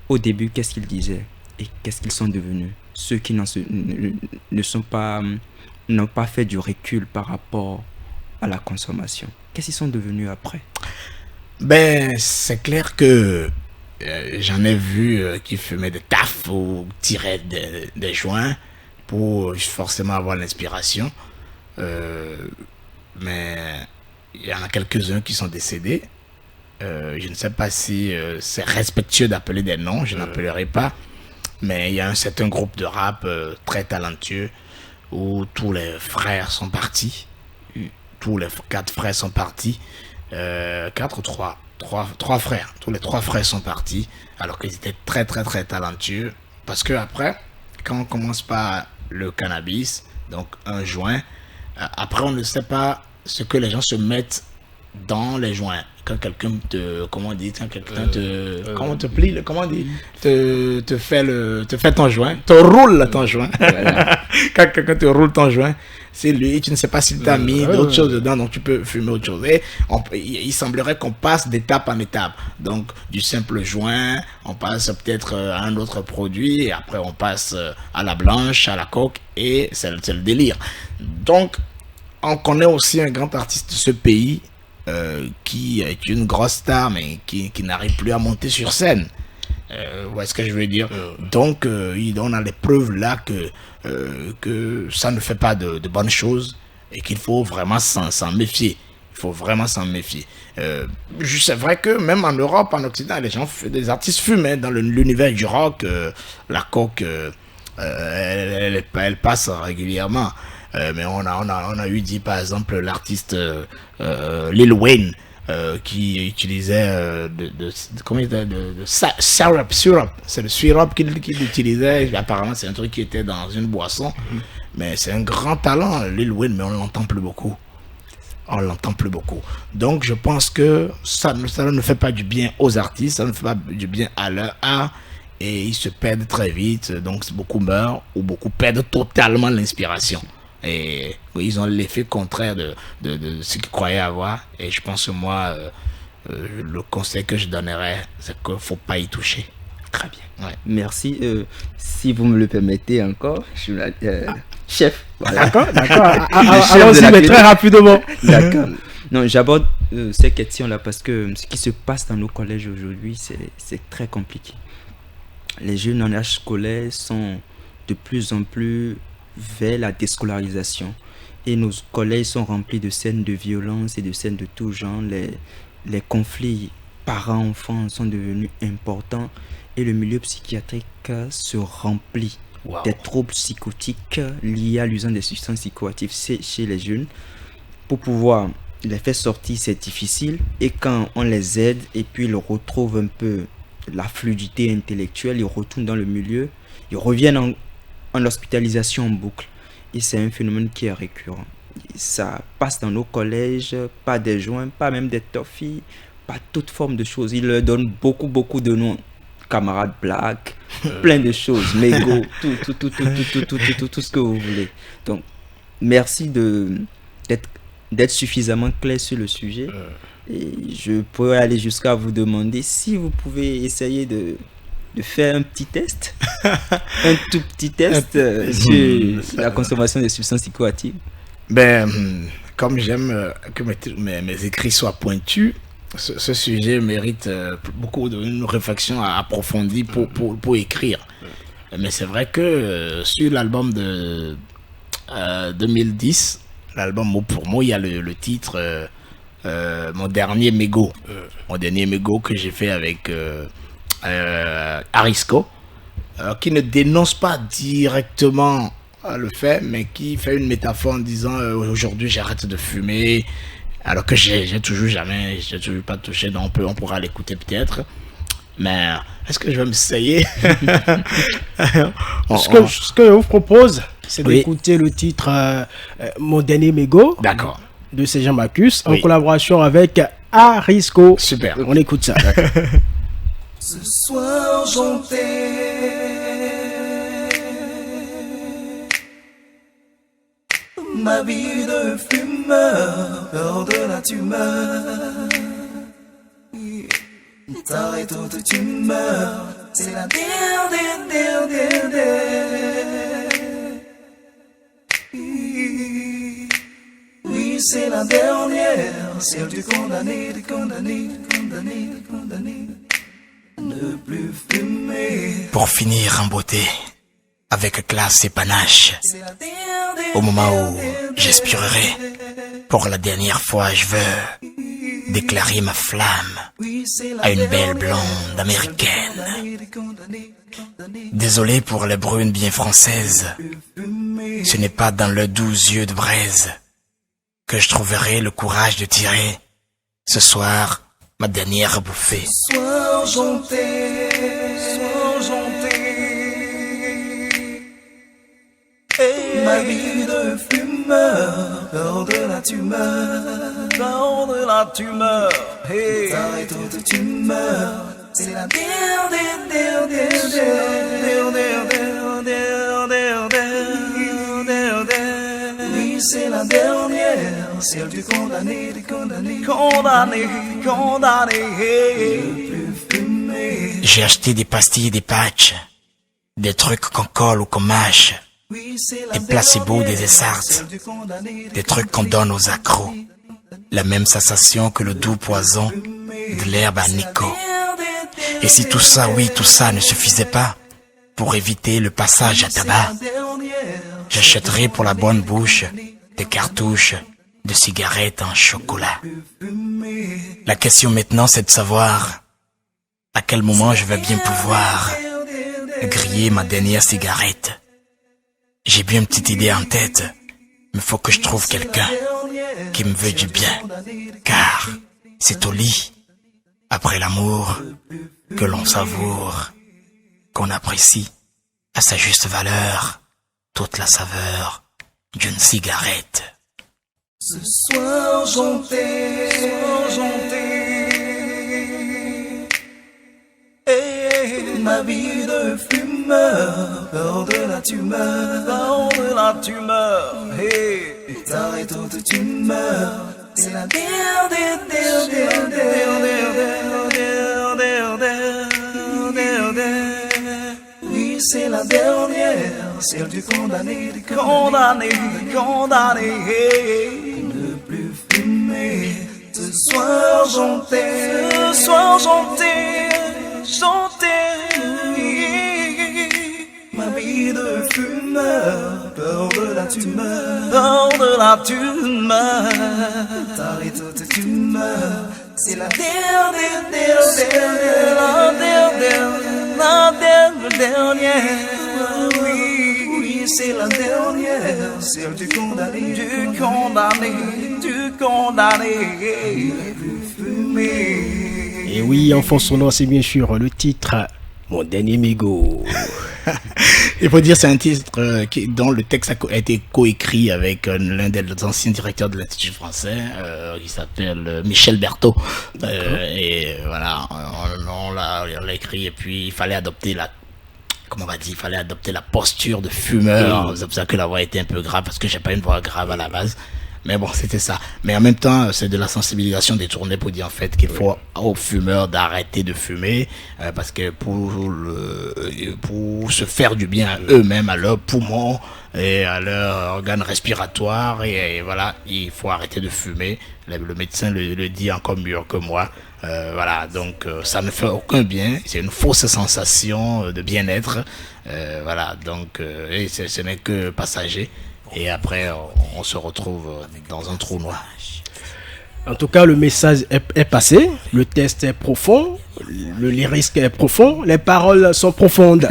Au début, qu'est-ce qu'ils disaient et qu'est-ce qu'ils sont devenus? Ceux qui n'ont pas fait du recul par rapport à la consommation. Qu'est-ce qu'ils sont devenus après? Ben, c'est clair que j'en ai vu qui fumaient des tafs ou tiraient des joints pour forcément avoir l'inspiration. Mais il y en a quelques-uns qui sont décédés. Je ne sais pas si c'est respectueux d'appeler des noms, je n'appellerai pas. Mais il y a un certain groupe de rap très talentueux où tous les frères sont partis. Tous les 4 frères sont partis. 4 ou 3 frères. Tous les 3 frères sont partis alors qu'ils étaient très talentueux. Parce que après, quand on commence par le cannabis, donc un joint, après on ne sait pas ce que les gens se mettent dans les joints. Quand quelqu'un te, comment on dit, quand quelqu'un comment te plie, comment on dit, te fait ton joint, te roule ton joint. Voilà. Quand quelqu'un te roule ton joint, c'est lui, tu ne sais pas s'il t'a mis d'autres choses dedans, donc tu peux fumer autre chose. Et il semblerait qu'on passe d'étape en étape. Donc du simple joint, on passe peut-être à un autre produit, et après on passe à la blanche, à la coke, et c'est le délire. Donc on connaît aussi un grand artiste de ce pays, qui est une grosse star mais qui n'arrive plus à monter sur scène. Vous voyez ce que je veux dire? Donc on a les preuves là que ça ne fait pas de bonnes choses et qu'il faut vraiment s'en méfier. Il faut vraiment s'en méfier. C'est vrai que même en Europe, en Occident, des artistes fument dans l'univers du rock. La coke, elle passe régulièrement. Mais on a eu dit par exemple l'artiste Lil Wayne qui utilisait de syrup. C'est le syrup qu'il utilisait. Apparemment c'est un truc qui était dans une boisson. Mais c'est un grand talent, Lil Wayne, mais on l'entend plus beaucoup. Donc je pense que ça ne fait pas du bien aux artistes, ça ne fait pas du bien à leur art. Et ils se perdent très vite. Donc beaucoup meurent ou beaucoup perdent totalement l'inspiration. Et ils ont l'effet contraire de ce qu'ils croyaient avoir. Et je pense que moi, le conseil que je donnerais, c'est qu'il ne faut pas y toucher. Très bien. Ouais. Merci. Si vous me le permettez encore, chef. Voilà. D'accord. Allons-y, mais très rapidement. D'accord. Non, j'aborde ces questions-là parce que ce qui se passe dans nos collèges aujourd'hui, c'est très compliqué. Les jeunes en âge scolaire sont de plus en plus vers la déscolarisation et nos collèges sont remplis de scènes de violence et de scènes de tout genre. Les conflits parents-enfants sont devenus importants et le milieu psychiatrique se remplit des troubles psychotiques liés à l'usage des substances psychoactives chez les jeunes. Pour pouvoir les faire sortir, c'est difficile, et quand on les aide et puis ils retrouvent un peu la fluidité intellectuelle, ils retournent dans le milieu, ils reviennent en hospitalisation en boucle, et c'est un phénomène qui est récurrent. Ça passe dans nos collèges, pas des joints, pas même des toffees, pas toute forme de choses. Ils leur donnent beaucoup de noms, camarades black, plein de choses, mégots, tout ce que vous voulez. Donc merci d'être suffisamment clair sur le sujet, et je pourrais aller jusqu'à vous demander si vous pouvez essayer de faire un petit test, un tout petit test sur la consommation de substances psychoactives. Ben, comme j'aime que mes écrits soient pointus, ce sujet mérite beaucoup d'une réflexion approfondie pour écrire. Mais c'est vrai que sur l'album de 2010, l'album mot pour mot, il y a le titre mon dernier mégot. Mon dernier mégot que j'ai fait avec Arisco, qui ne dénonce pas directement le fait, mais qui fait une métaphore en disant aujourd'hui j'arrête de fumer, alors que j'ai toujours pas touché, donc on pourra l'écouter peut-être. Mais est-ce que je vais m'essayer? Ce que je vous propose, c'est d'écouter le titre Mon dernier mégot. D'accord. De Sergent Marcus, en collaboration avec Arisco. Super. On écoute ça. Ce soir j'entends ma vie de fumeur, hors de la tumeur. T'arrêtes toute tu meurs, c'est la dernière. Oui, c'est la dernière, celle du condamné. Ne plus fumer. Pour finir en beauté, avec classe et panache, au moment où j'expirerai, pour la dernière fois je veux déclarer ma flamme à une belle blonde américaine. Désolé pour les brunes bien françaises, ce n'est pas dans leurs doux yeux de braise que je trouverai le courage de tirer ce soir ma dernière bouffée. Soir j'entends ma vie de fumeur, hors de la tumeur, hey. T'arrêtes toute tu meurs, c'est la dernière. Oui, c'est la dernière, celle du condamné. J'ai acheté des pastilles et des patchs, des trucs qu'on colle ou qu'on mâche, des placebos, des essarts, des trucs qu'on donne aux accros, la même sensation que le doux poison de l'herbe à Nico. Et si tout ça, oui, tout ça ne suffisait pas pour éviter le passage à tabac, j'achèterai pour la bonne bouche des cartouches de cigarettes en chocolat. La question maintenant, c'est de savoir à quel moment je vais bien pouvoir griller ma dernière cigarette. J'ai bien une petite idée en tête, mais faut que je trouve quelqu'un qui me veut du bien, car c'est au lit, après l'amour, que l'on savoure, qu'on apprécie à sa juste valeur toute la saveur d'une cigarette. Ce soir j'entends ma vie de fumeur, hors de la tumeur, hey. T'arrêtes toute tu meurs, c'est la dernière. Oui, c'est la dernière, celle du condamné. Ne plus fumer. Ce soir j'entends ma vie de fumeur, hors de la tumeur, t'arrêtes toute tu meurs, c'est la dernière. Oui, c'est la dernière, celle du condamné. Ne plus fumer. Et oui, en fond sonore, c'est bien sûr le titre Mon dernier mégot. Il faut dire c'est un titre dont le texte a été coécrit avec l'un des anciens directeurs de l'Institut français qui s'appelle Michel Berthaud. Et voilà, on l'a écrit et puis il fallait adopter la posture de fumeur. C'est pour ça que la voix était un peu grave parce que j'ai pas une voix grave à la base. Mais bon, c'était ça. Mais en même temps, c'est de la sensibilisation détournée pour dire en fait qu'il faut aux fumeurs d'arrêter de fumer parce que pour se faire du bien à eux-mêmes, à leurs poumons et à leurs organes respiratoires et voilà, il faut arrêter de fumer. Le médecin le dit encore mieux que moi. Voilà, donc ça ne fait aucun bien. C'est une fausse sensation de bien-être. Voilà, donc et ce n'est que passager. Et après, on se retrouve dans un trou noir. En tout cas, le message est passé, le test est profond, le lyrisme est profond, les paroles sont profondes.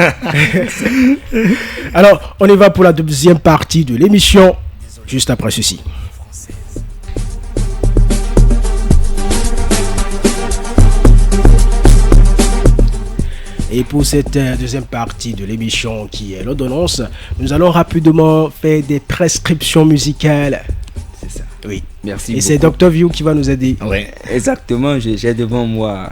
Alors, on y va pour la deuxième partie de l'émission, juste après ceci. Et pour cette deuxième partie de l'émission qui est l'ordonnance, nous allons rapidement faire des prescriptions musicales. C'est ça. Oui. Merci. Et c'est Dr View qui va nous aider. Oui, exactement. J'ai devant moi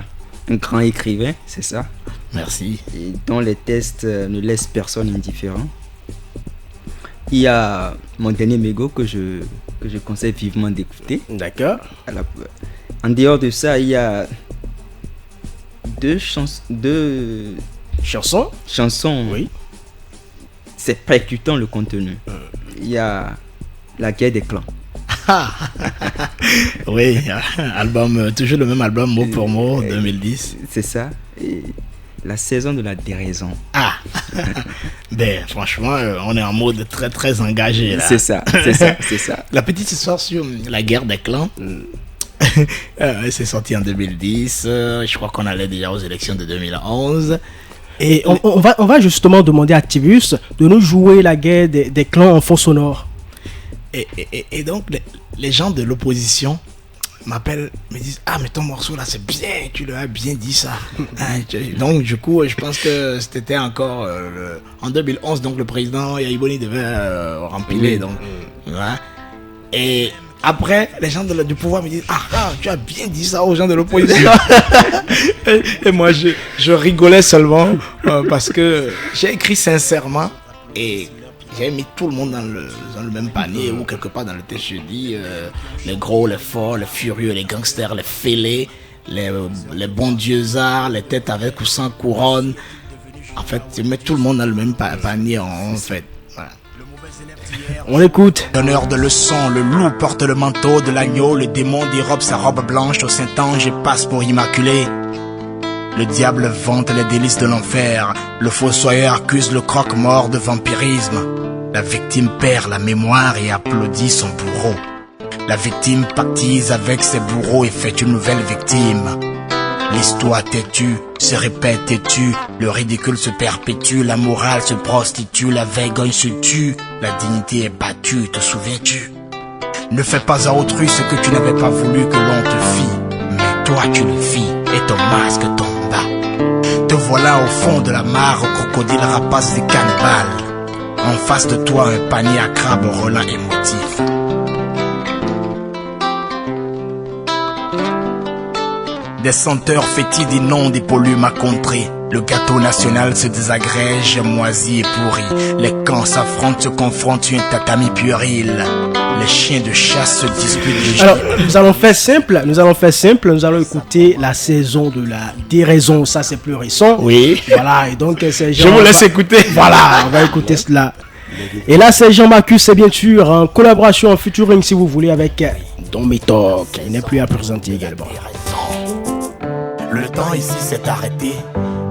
un grand écrivain, c'est ça. Merci. Et dont les tests ne laissent personne indifférent. Il y a mon dernier mégot que je conseille vivement d'écouter. D'accord. En dehors de ça, il y a deux chansons. Oui. C'est percutant le contenu. Il y a La Guerre des Clans. Oui, album, toujours le même album mot pour mot, 2010. C'est ça. Et La Saison de la Déraison. Ah. Ben franchement, on est en mode très très engagé là. C'est ça. La petite histoire sur La Guerre des Clans. C'est sorti en 2010. Je crois qu'on allait déjà aux élections de 2011. Et on va justement demander à Tibus de nous jouer La Guerre des Clans en fond sonore. Et donc les gens de l'opposition m'appellent, me disent ah mais ton morceau là c'est bien, tu leur as bien dit ça. Donc du coup je pense que c'était encore en 2011, donc le président Yaïboni devait rempiler, donc voilà. Et après, les gens du pouvoir me disent ah, tu as bien dit ça aux gens de l'opposition. Et moi, je rigolais seulement parce que j'ai écrit sincèrement et j'ai mis tout le monde dans le même panier ou quelque part dans le texte. Je dis les gros, les forts, les furieux, les gangsters, les fêlés, les bons dieux-arts, les têtes avec ou sans couronne. En fait, je mets tout le monde dans le même panier en fait. Voilà. On écoute. Donneur de leçons, le loup porte le manteau de l'agneau, le démon dérobe sa robe blanche au Saint-Ange et passe pour immaculé. Le diable vante les délices de l'enfer, le fossoyeur accuse le croque-mort de vampirisme. La victime perd la mémoire et applaudit son bourreau. La victime pactise avec ses bourreaux et fait une nouvelle victime. L'histoire têtue se répète et tue, le ridicule se perpétue, la morale se prostitue, la vergogne se tue, la dignité est battue, te souviens-tu? Ne fais pas à autrui ce que tu n'avais pas voulu que l'on te fît, mais toi tu le fis et ton masque tomba. Te voilà au fond de la mare, crocodile rapace et cannibale. En face de toi un panier à crabes relents émotifs. Des senteurs fétides inondent et polluent ma contrée. Le gâteau national se désagrège, moisi et pourri. Les camps s'affrontent, se confrontent sur un tatami puéril. Les chiens de chasse se disputent. Alors, nous allons faire simple. Nous allons écouter La Saison de la Déraison. Ça, c'est plus récent. Oui. Voilà, et donc, c'est je vous laisse écouter. Voilà, on va écouter cela. Et là, c'est Jean Marcus, c'est bien sûr en collaboration, en featuring, si vous voulez, avec Don Métoc. Il n'est plus à présenter également. Le temps ici s'est arrêté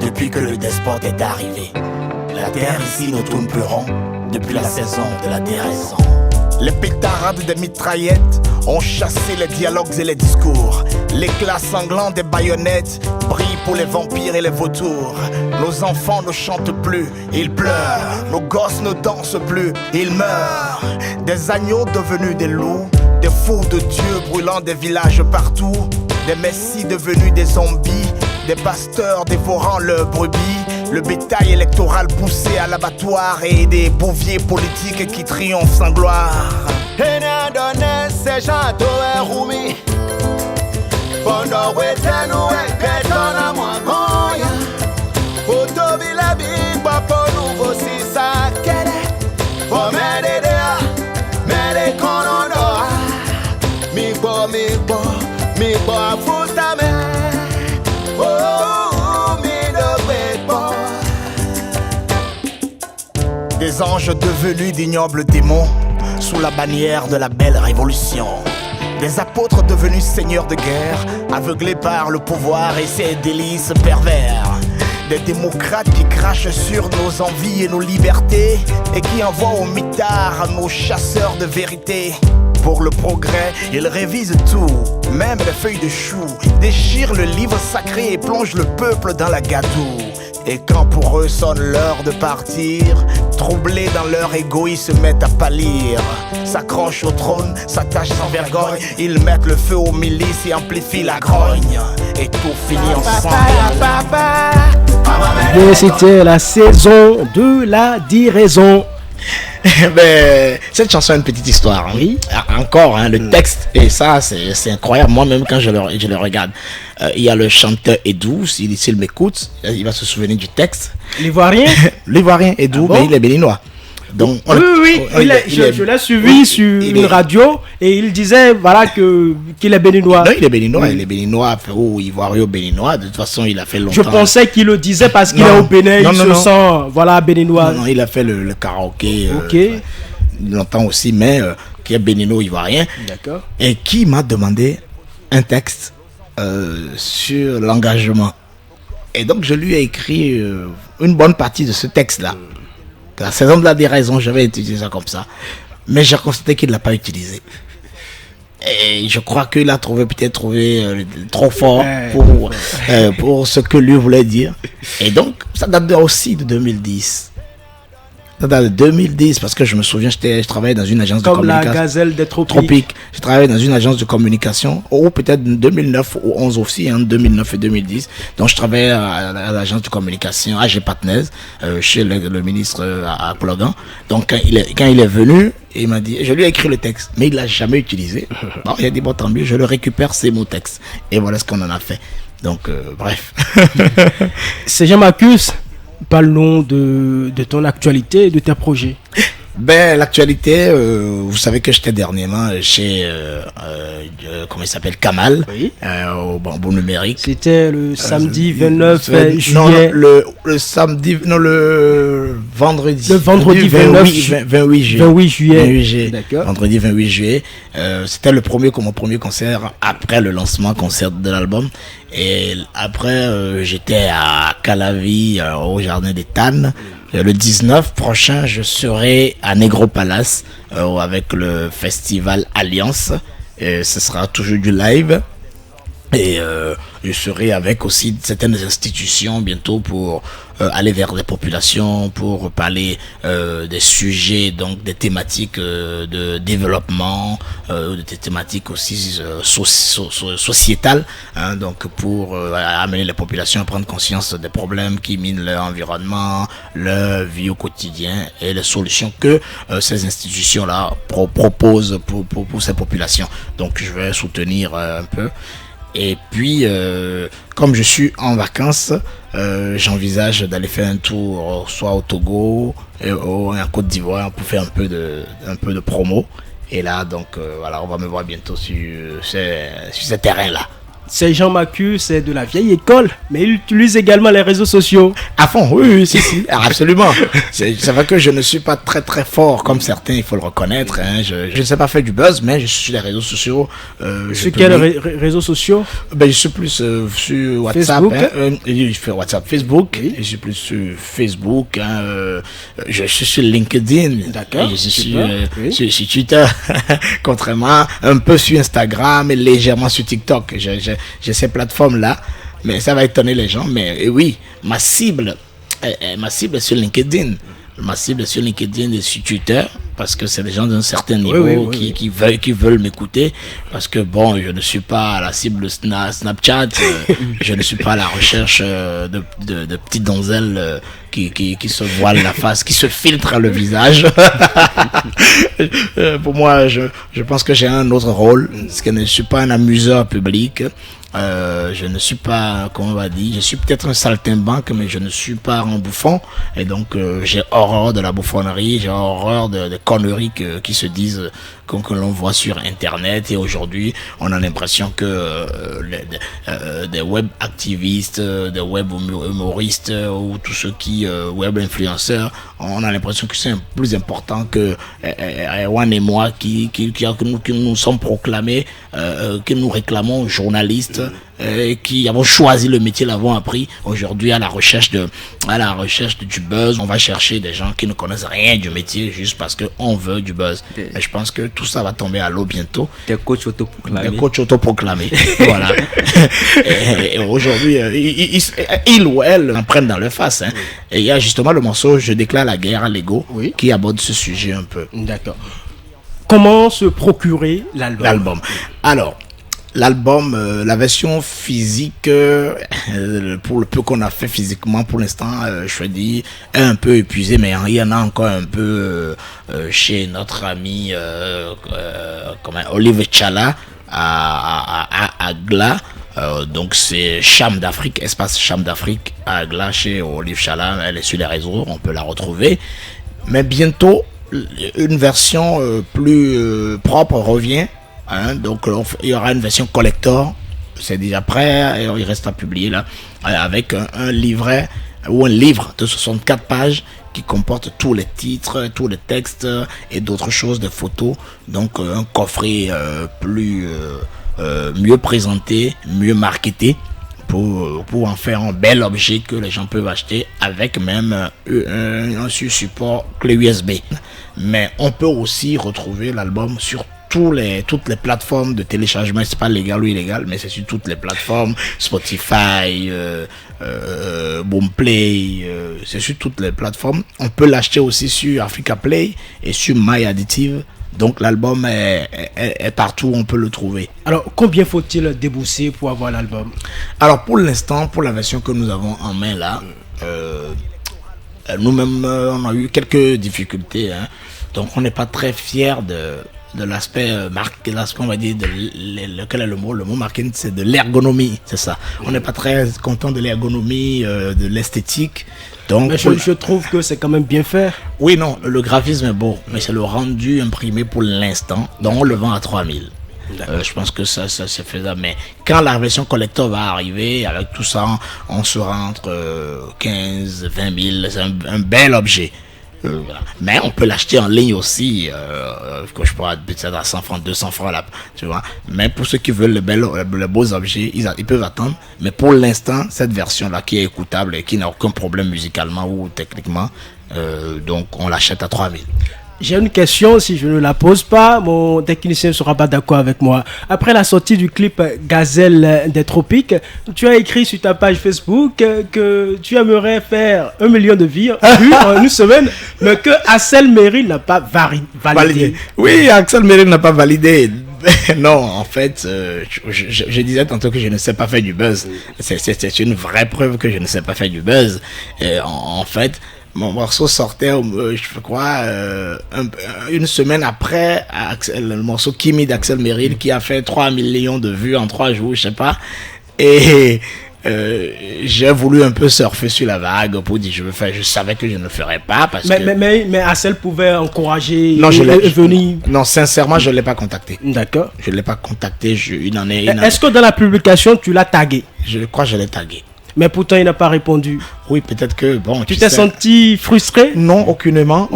depuis que le despote est arrivé. La terre ici ne tourne plus rond depuis la saison de la déraison. Les pétarades des mitraillettes ont chassé les dialogues et les discours. L'éclat sanglant des baïonnettes brille pour les vampires et les vautours. Nos enfants ne chantent plus, ils pleurent. Nos gosses ne dansent plus, ils meurent. Des agneaux devenus des loups, des fous de Dieu brûlant des villages partout. Des messies devenus des zombies, des pasteurs dévorant leurs brebis, le bétail électoral poussé à l'abattoir et des bouviers politiques qui triomphent sans gloire. mi bo afuta me. Oh, mi do bebo. Des anges devenus d'ignobles démons sous la bannière de la belle révolution. Des apôtres devenus seigneurs de guerre, aveuglés par le pouvoir et ses délices pervers. Des démocrates qui crachent sur nos envies et nos libertés et qui envoient au mitard nos chasseurs de vérité. Pour le progrès, ils révisent tout, même les feuilles de chou, déchirent le livre sacré et plongent le peuple dans la gadoue. Et quand pour eux sonne l'heure de partir, troublés dans leur égo, ils se mettent à pâlir. S'accrochent au trône, s'attachent sans vergogne. Ils mettent le feu aux milices et amplifient la grogne. Et tout finit ensemble. Et c'était la saison de la déraison. Ben, cette chanson a une petite histoire. Hein. Oui. Encore, hein, le texte, et ça, c'est incroyable. Moi-même, quand je le regarde, il y a le chanteur Edou. S'il m'écoute, il va se souvenir du texte. L'Ivoirien L'Ivoirien, Edou, mais il est béninois. Donc, je l'ai suivi sur une radio et il disait voilà qu'il est béninois. Non, il est béninois, il est béninois ou ivoirien béninois. De toute façon, il a fait longtemps. Je pensais qu'il le disait parce qu'il est au Bénin, il se sent voilà béninois. Non, il a fait le karaoké longtemps aussi, mais qui est bénino-ivoirien. D'accord. Et qui m'a demandé un texte sur l'engagement. Et donc, je lui ai écrit une bonne partie de ce texte-là. La saison de la déraison, je vais utiliser ça comme ça. Mais j'ai constaté qu'il ne l'a pas utilisé. Et je crois qu'il a peut-être trouvé trop fort pour ce que lui voulait dire. Et donc, ça date aussi de 2010. Ça date de 2010 parce que je me souviens, je travaillais dans une agence de communication. Comme la gazelle des tropiques. Je travaillais dans une agence de communication, ou peut-être 2009 ou 11 aussi, 2009 et 2010. Donc je travaillais à l'agence de communication AG Partners, chez le ministre à Plogan. Donc quand il est venu, il m'a dit, je lui ai écrit le texte, mais il l'a jamais utilisé. Bon, il a dit, bon, tant mieux, je le récupère, c'est mon texte. Et voilà ce qu'on en a fait. Donc, bref. C'est Jean-Marcus. Parlons de ton actualité et de tes projets. Ben, l'actualité, vous savez que j'étais dernièrement chez, comment il s'appelle, Kamal, au Bambou Numérique. C'était le samedi 29 juillet. Non, le samedi, non, le vendredi. Le vendredi 28 juillet. 28 juillet. D'accord. Vendredi 28 juillet. C'était mon premier concert après le concert de l'album. Et après, j'étais à Calavi, au Jardin des Tannes. Le 19 prochain, je serai à Negro Palace avec le festival Alliance. Et ce sera toujours du live. Et je serai avec aussi certaines institutions bientôt pour aller vers les populations, pour parler des sujets, donc des thématiques de développement, des thématiques aussi sociétales, hein, donc pour amener les populations à prendre conscience des problèmes qui minent leur environnement, leur vie au quotidien et les solutions que ces institutions-là proposent pour ces populations. Donc je vais soutenir un peu. Et puis, comme je suis en vacances, j'envisage d'aller faire un tour soit au Togo et en Côte d'Ivoire pour faire un peu de promo. Et là, donc, voilà, on va me voir bientôt sur ces terrains-là. C'est Jean-Marcus, c'est de la vieille école, mais il utilise également les réseaux sociaux. À fond, oui, si, absolument. C'est vrai que je ne suis pas très très fort comme certains, il faut le reconnaître. Hein. Je ne sais pas faire du buzz, mais je suis sur les réseaux sociaux. Sur quels réseaux sociaux? Ben, je suis plus sur WhatsApp. Je fais WhatsApp, Facebook. Oui. Je suis plus sur Facebook. Je suis sur LinkedIn. D'accord. Je suis sur Twitter. Contrairement, un peu sur Instagram et légèrement sur TikTok. J'ai ces plateformes-là, mais ça va étonner les gens. Mais oui, ma cible est sur LinkedIn. Ma cible est sur LinkedIn et sur Twitter, parce que c'est des gens d'un certain niveau qui veulent m'écouter. Parce que bon, je ne suis pas à la cible Snapchat, je ne suis pas à la recherche de petites donzelles qui se voilent la face, qui se filtrent le visage. Pour moi, je pense que j'ai un autre rôle, parce que je ne suis pas un amuseur public. Je ne suis pas, comment on va dire, je suis peut-être un saltimbanque, mais je ne suis pas un bouffon. Et donc, j'ai horreur de la bouffonnerie, j'ai horreur de conneries qui se disent, que l'on voit sur Internet. Et aujourd'hui, on a l'impression que des web activistes, des web humoristes ou tous ceux qui web influenceurs, on a l'impression que c'est plus important que Erwan et moi qui nous sommes proclamés, que nous réclamons journalistes, qui avons choisi le métier, l'avons appris. Aujourd'hui, à la recherche du buzz, on va chercher des gens qui ne connaissent rien du métier juste parce qu'on veut du buzz. Et je pense que tout ça va tomber à l'eau bientôt. Des coachs autoproclamés. Voilà. Et aujourd'hui, ils ou elles en prennent dans leur face. Hein. Et il y a justement le morceau Je déclare la guerre à l'ego qui aborde ce sujet un peu. D'accord. Comment se procurer l'album? Alors, l'album, la version physique, pour le peu qu'on a fait physiquement pour l'instant, je dis, est un peu épuisé, mais il y en a encore un peu chez notre ami Olive Chala à Agla. Donc c'est Cham d'Afrique, espace Cham d'Afrique à Agla chez Olive Chala. Elle est sur les réseaux, on peut la retrouver. Mais bientôt, une version plus propre revient. Hein, donc il y aura une version collector, c'est déjà prêt, et il reste à publier là, avec un livret ou un livre de 64 pages qui comporte tous les titres, tous les textes et d'autres choses, des photos. Donc un coffret mieux présenté, mieux marketé pour en faire un bel objet que les gens peuvent acheter avec même un support clé USB. Mais on peut aussi retrouver l'album sur toutes les plateformes de téléchargement. C'est pas légal ou illégal, mais c'est sur toutes les plateformes, Spotify, Boomplay, c'est sur toutes les plateformes. On peut l'acheter aussi sur Africa Play et sur My Additive. Donc l'album est partout où on peut le trouver. Alors combien faut-il débourser pour avoir l'album? Alors pour l'instant, pour la version que nous avons en main là, nous-mêmes on a eu quelques difficultés, hein. Donc on n'est pas très fiers de l'aspect on va dire quel est le mot marketing, c'est de l'ergonomie, c'est ça. On n'est pas très content de l'ergonomie, de l'esthétique. Donc mais je trouve que c'est quand même bien fait. Oui, non, le graphisme est beau, mais c'est le rendu imprimé pour l'instant. Donc on le vend à 3000. Je pense que ça c'est faisable. Mais quand la version collector va arriver, avec tout ça, on sera entre 15 20 000. C'est un bel objet. Voilà. Mais on peut l'acheter en ligne aussi, que je pourrais peut-être à 100 francs, 200 francs là, tu vois. Mais pour ceux qui veulent les beaux objets, ils peuvent attendre. Mais pour l'instant, cette version-là qui est écoutable et qui n'a aucun problème musicalement ou techniquement, donc on l'achète à 3000. J'ai une question, si je ne la pose pas, mon technicien ne sera pas d'accord avec moi. Après la sortie du clip Gazelle des Tropiques, tu as écrit sur ta page Facebook que tu aimerais faire 1 million de vues en une semaine, mais que Axel Merry n'a pas validé. Oui, Axel Merry n'a pas validé. Non, en fait, je disais tantôt que je ne sais pas faire du buzz. C'est une vraie preuve que je ne sais pas faire du buzz. Et en fait, mon morceau sortait, je crois, une semaine après le morceau Kimi d'Axel Merry qui a fait 3 millions de vues en 3 jours, je sais pas. Et j'ai voulu un peu surfer sur la vague pour dire je savais que je ne le ferais pas parce mais Axel pouvait encourager venir. Non, sincèrement, je l'ai pas contacté. D'accord. Je l'ai pas contacté. Est-ce que dans la publication tu l'as tagué? Je crois que je l'ai tagué. Mais pourtant, il n'a pas répondu. Oui, peut-être que, bon... Tu t'es senti frustré? Non, aucunement,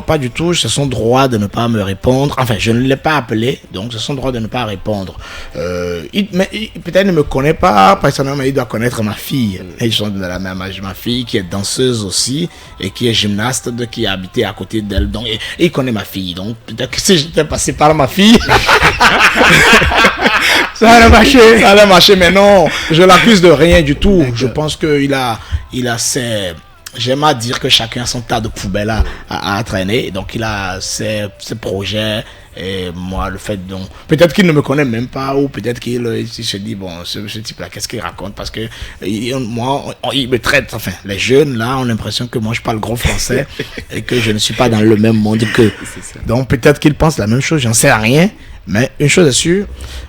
pas du tout. C'est son droit de ne pas me répondre. Enfin, je ne l'ai pas appelé, donc c'est son droit de ne pas répondre. Peut-être il ne me connaît pas, personnellement, il doit connaître ma fille. Ils sont de la même âge. Ma fille, qui est danseuse aussi, et qui est gymnaste, qui a habité à côté d'elle. Donc, et il connaît ma fille. Donc, peut-être que si j'étais passé par ma fille... Ça allait marcher, mais non, je l'accuse de rien du tout. Je pense qu'il a ses j'aime à dire que chacun a son tas de poubelles à traîner. Donc il a ses projets. Et moi, le fait donc, peut-être qu'il ne me connaît même pas, ou peut-être qu'il se dit, bon, ce type-là, qu'est-ce qu'il raconte? Parce que moi, il me traite, enfin, les jeunes, là, ont l'impression que moi, je parle gros français et que je ne suis pas dans le même monde qu'eux. Donc, peut-être qu'ils pensent la même chose, j'en sais rien. Mais une chose est sûre,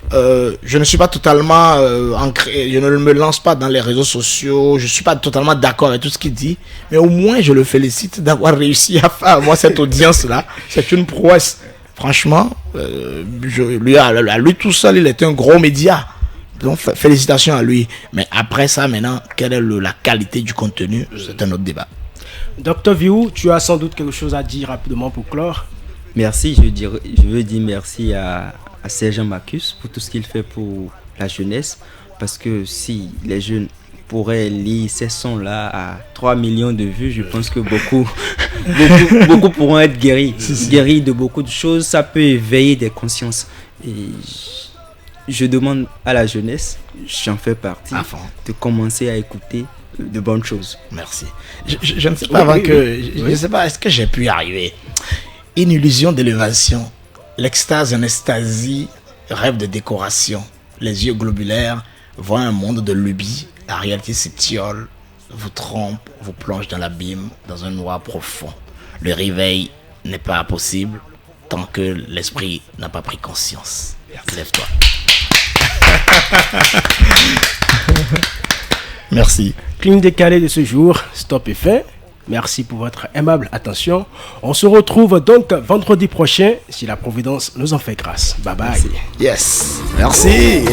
je ne suis pas totalement ancré, je ne me lance pas dans les réseaux sociaux, je suis pas totalement d'accord avec tout ce qu'il dit, mais au moins, je le félicite d'avoir réussi à faire avoir cette audience-là. C'est une prouesse. Franchement, à lui tout seul, il était un gros média. Donc, félicitations à lui. Mais après ça, maintenant, quelle est la qualité du contenu? C'est un autre débat. Dr Viu, tu as sans doute quelque chose à dire rapidement pour clore. Merci, je veux dire merci à Sergent Marcus pour tout ce qu'il fait pour la jeunesse. Parce que si les jeunes pourraient lire ces sons-là à 3 millions de vues, je pense que beaucoup pourront être guéris de beaucoup de choses. Ça peut éveiller des consciences. Et je demande à la jeunesse, j'en fais partie, de commencer à écouter de bonnes choses. Merci. Je ne sais pas avant que... Je ne sais pas, est-ce que j'ai pu y arriver? Une illusion d'élévation, l'extase en extasie, rêve de décoration, les yeux globulaires voient un monde de lubie. La réalité s'étiole, vous trompe, vous plonge dans l'abîme, dans un noir profond. Le réveil n'est pas possible tant que l'esprit n'a pas pris conscience. Lève-toi. Merci. Clinique décalée de ce jour, stop et fin. Merci pour votre aimable attention. On se retrouve donc vendredi prochain si la Providence nous en fait grâce. Bye bye. Yes. Merci.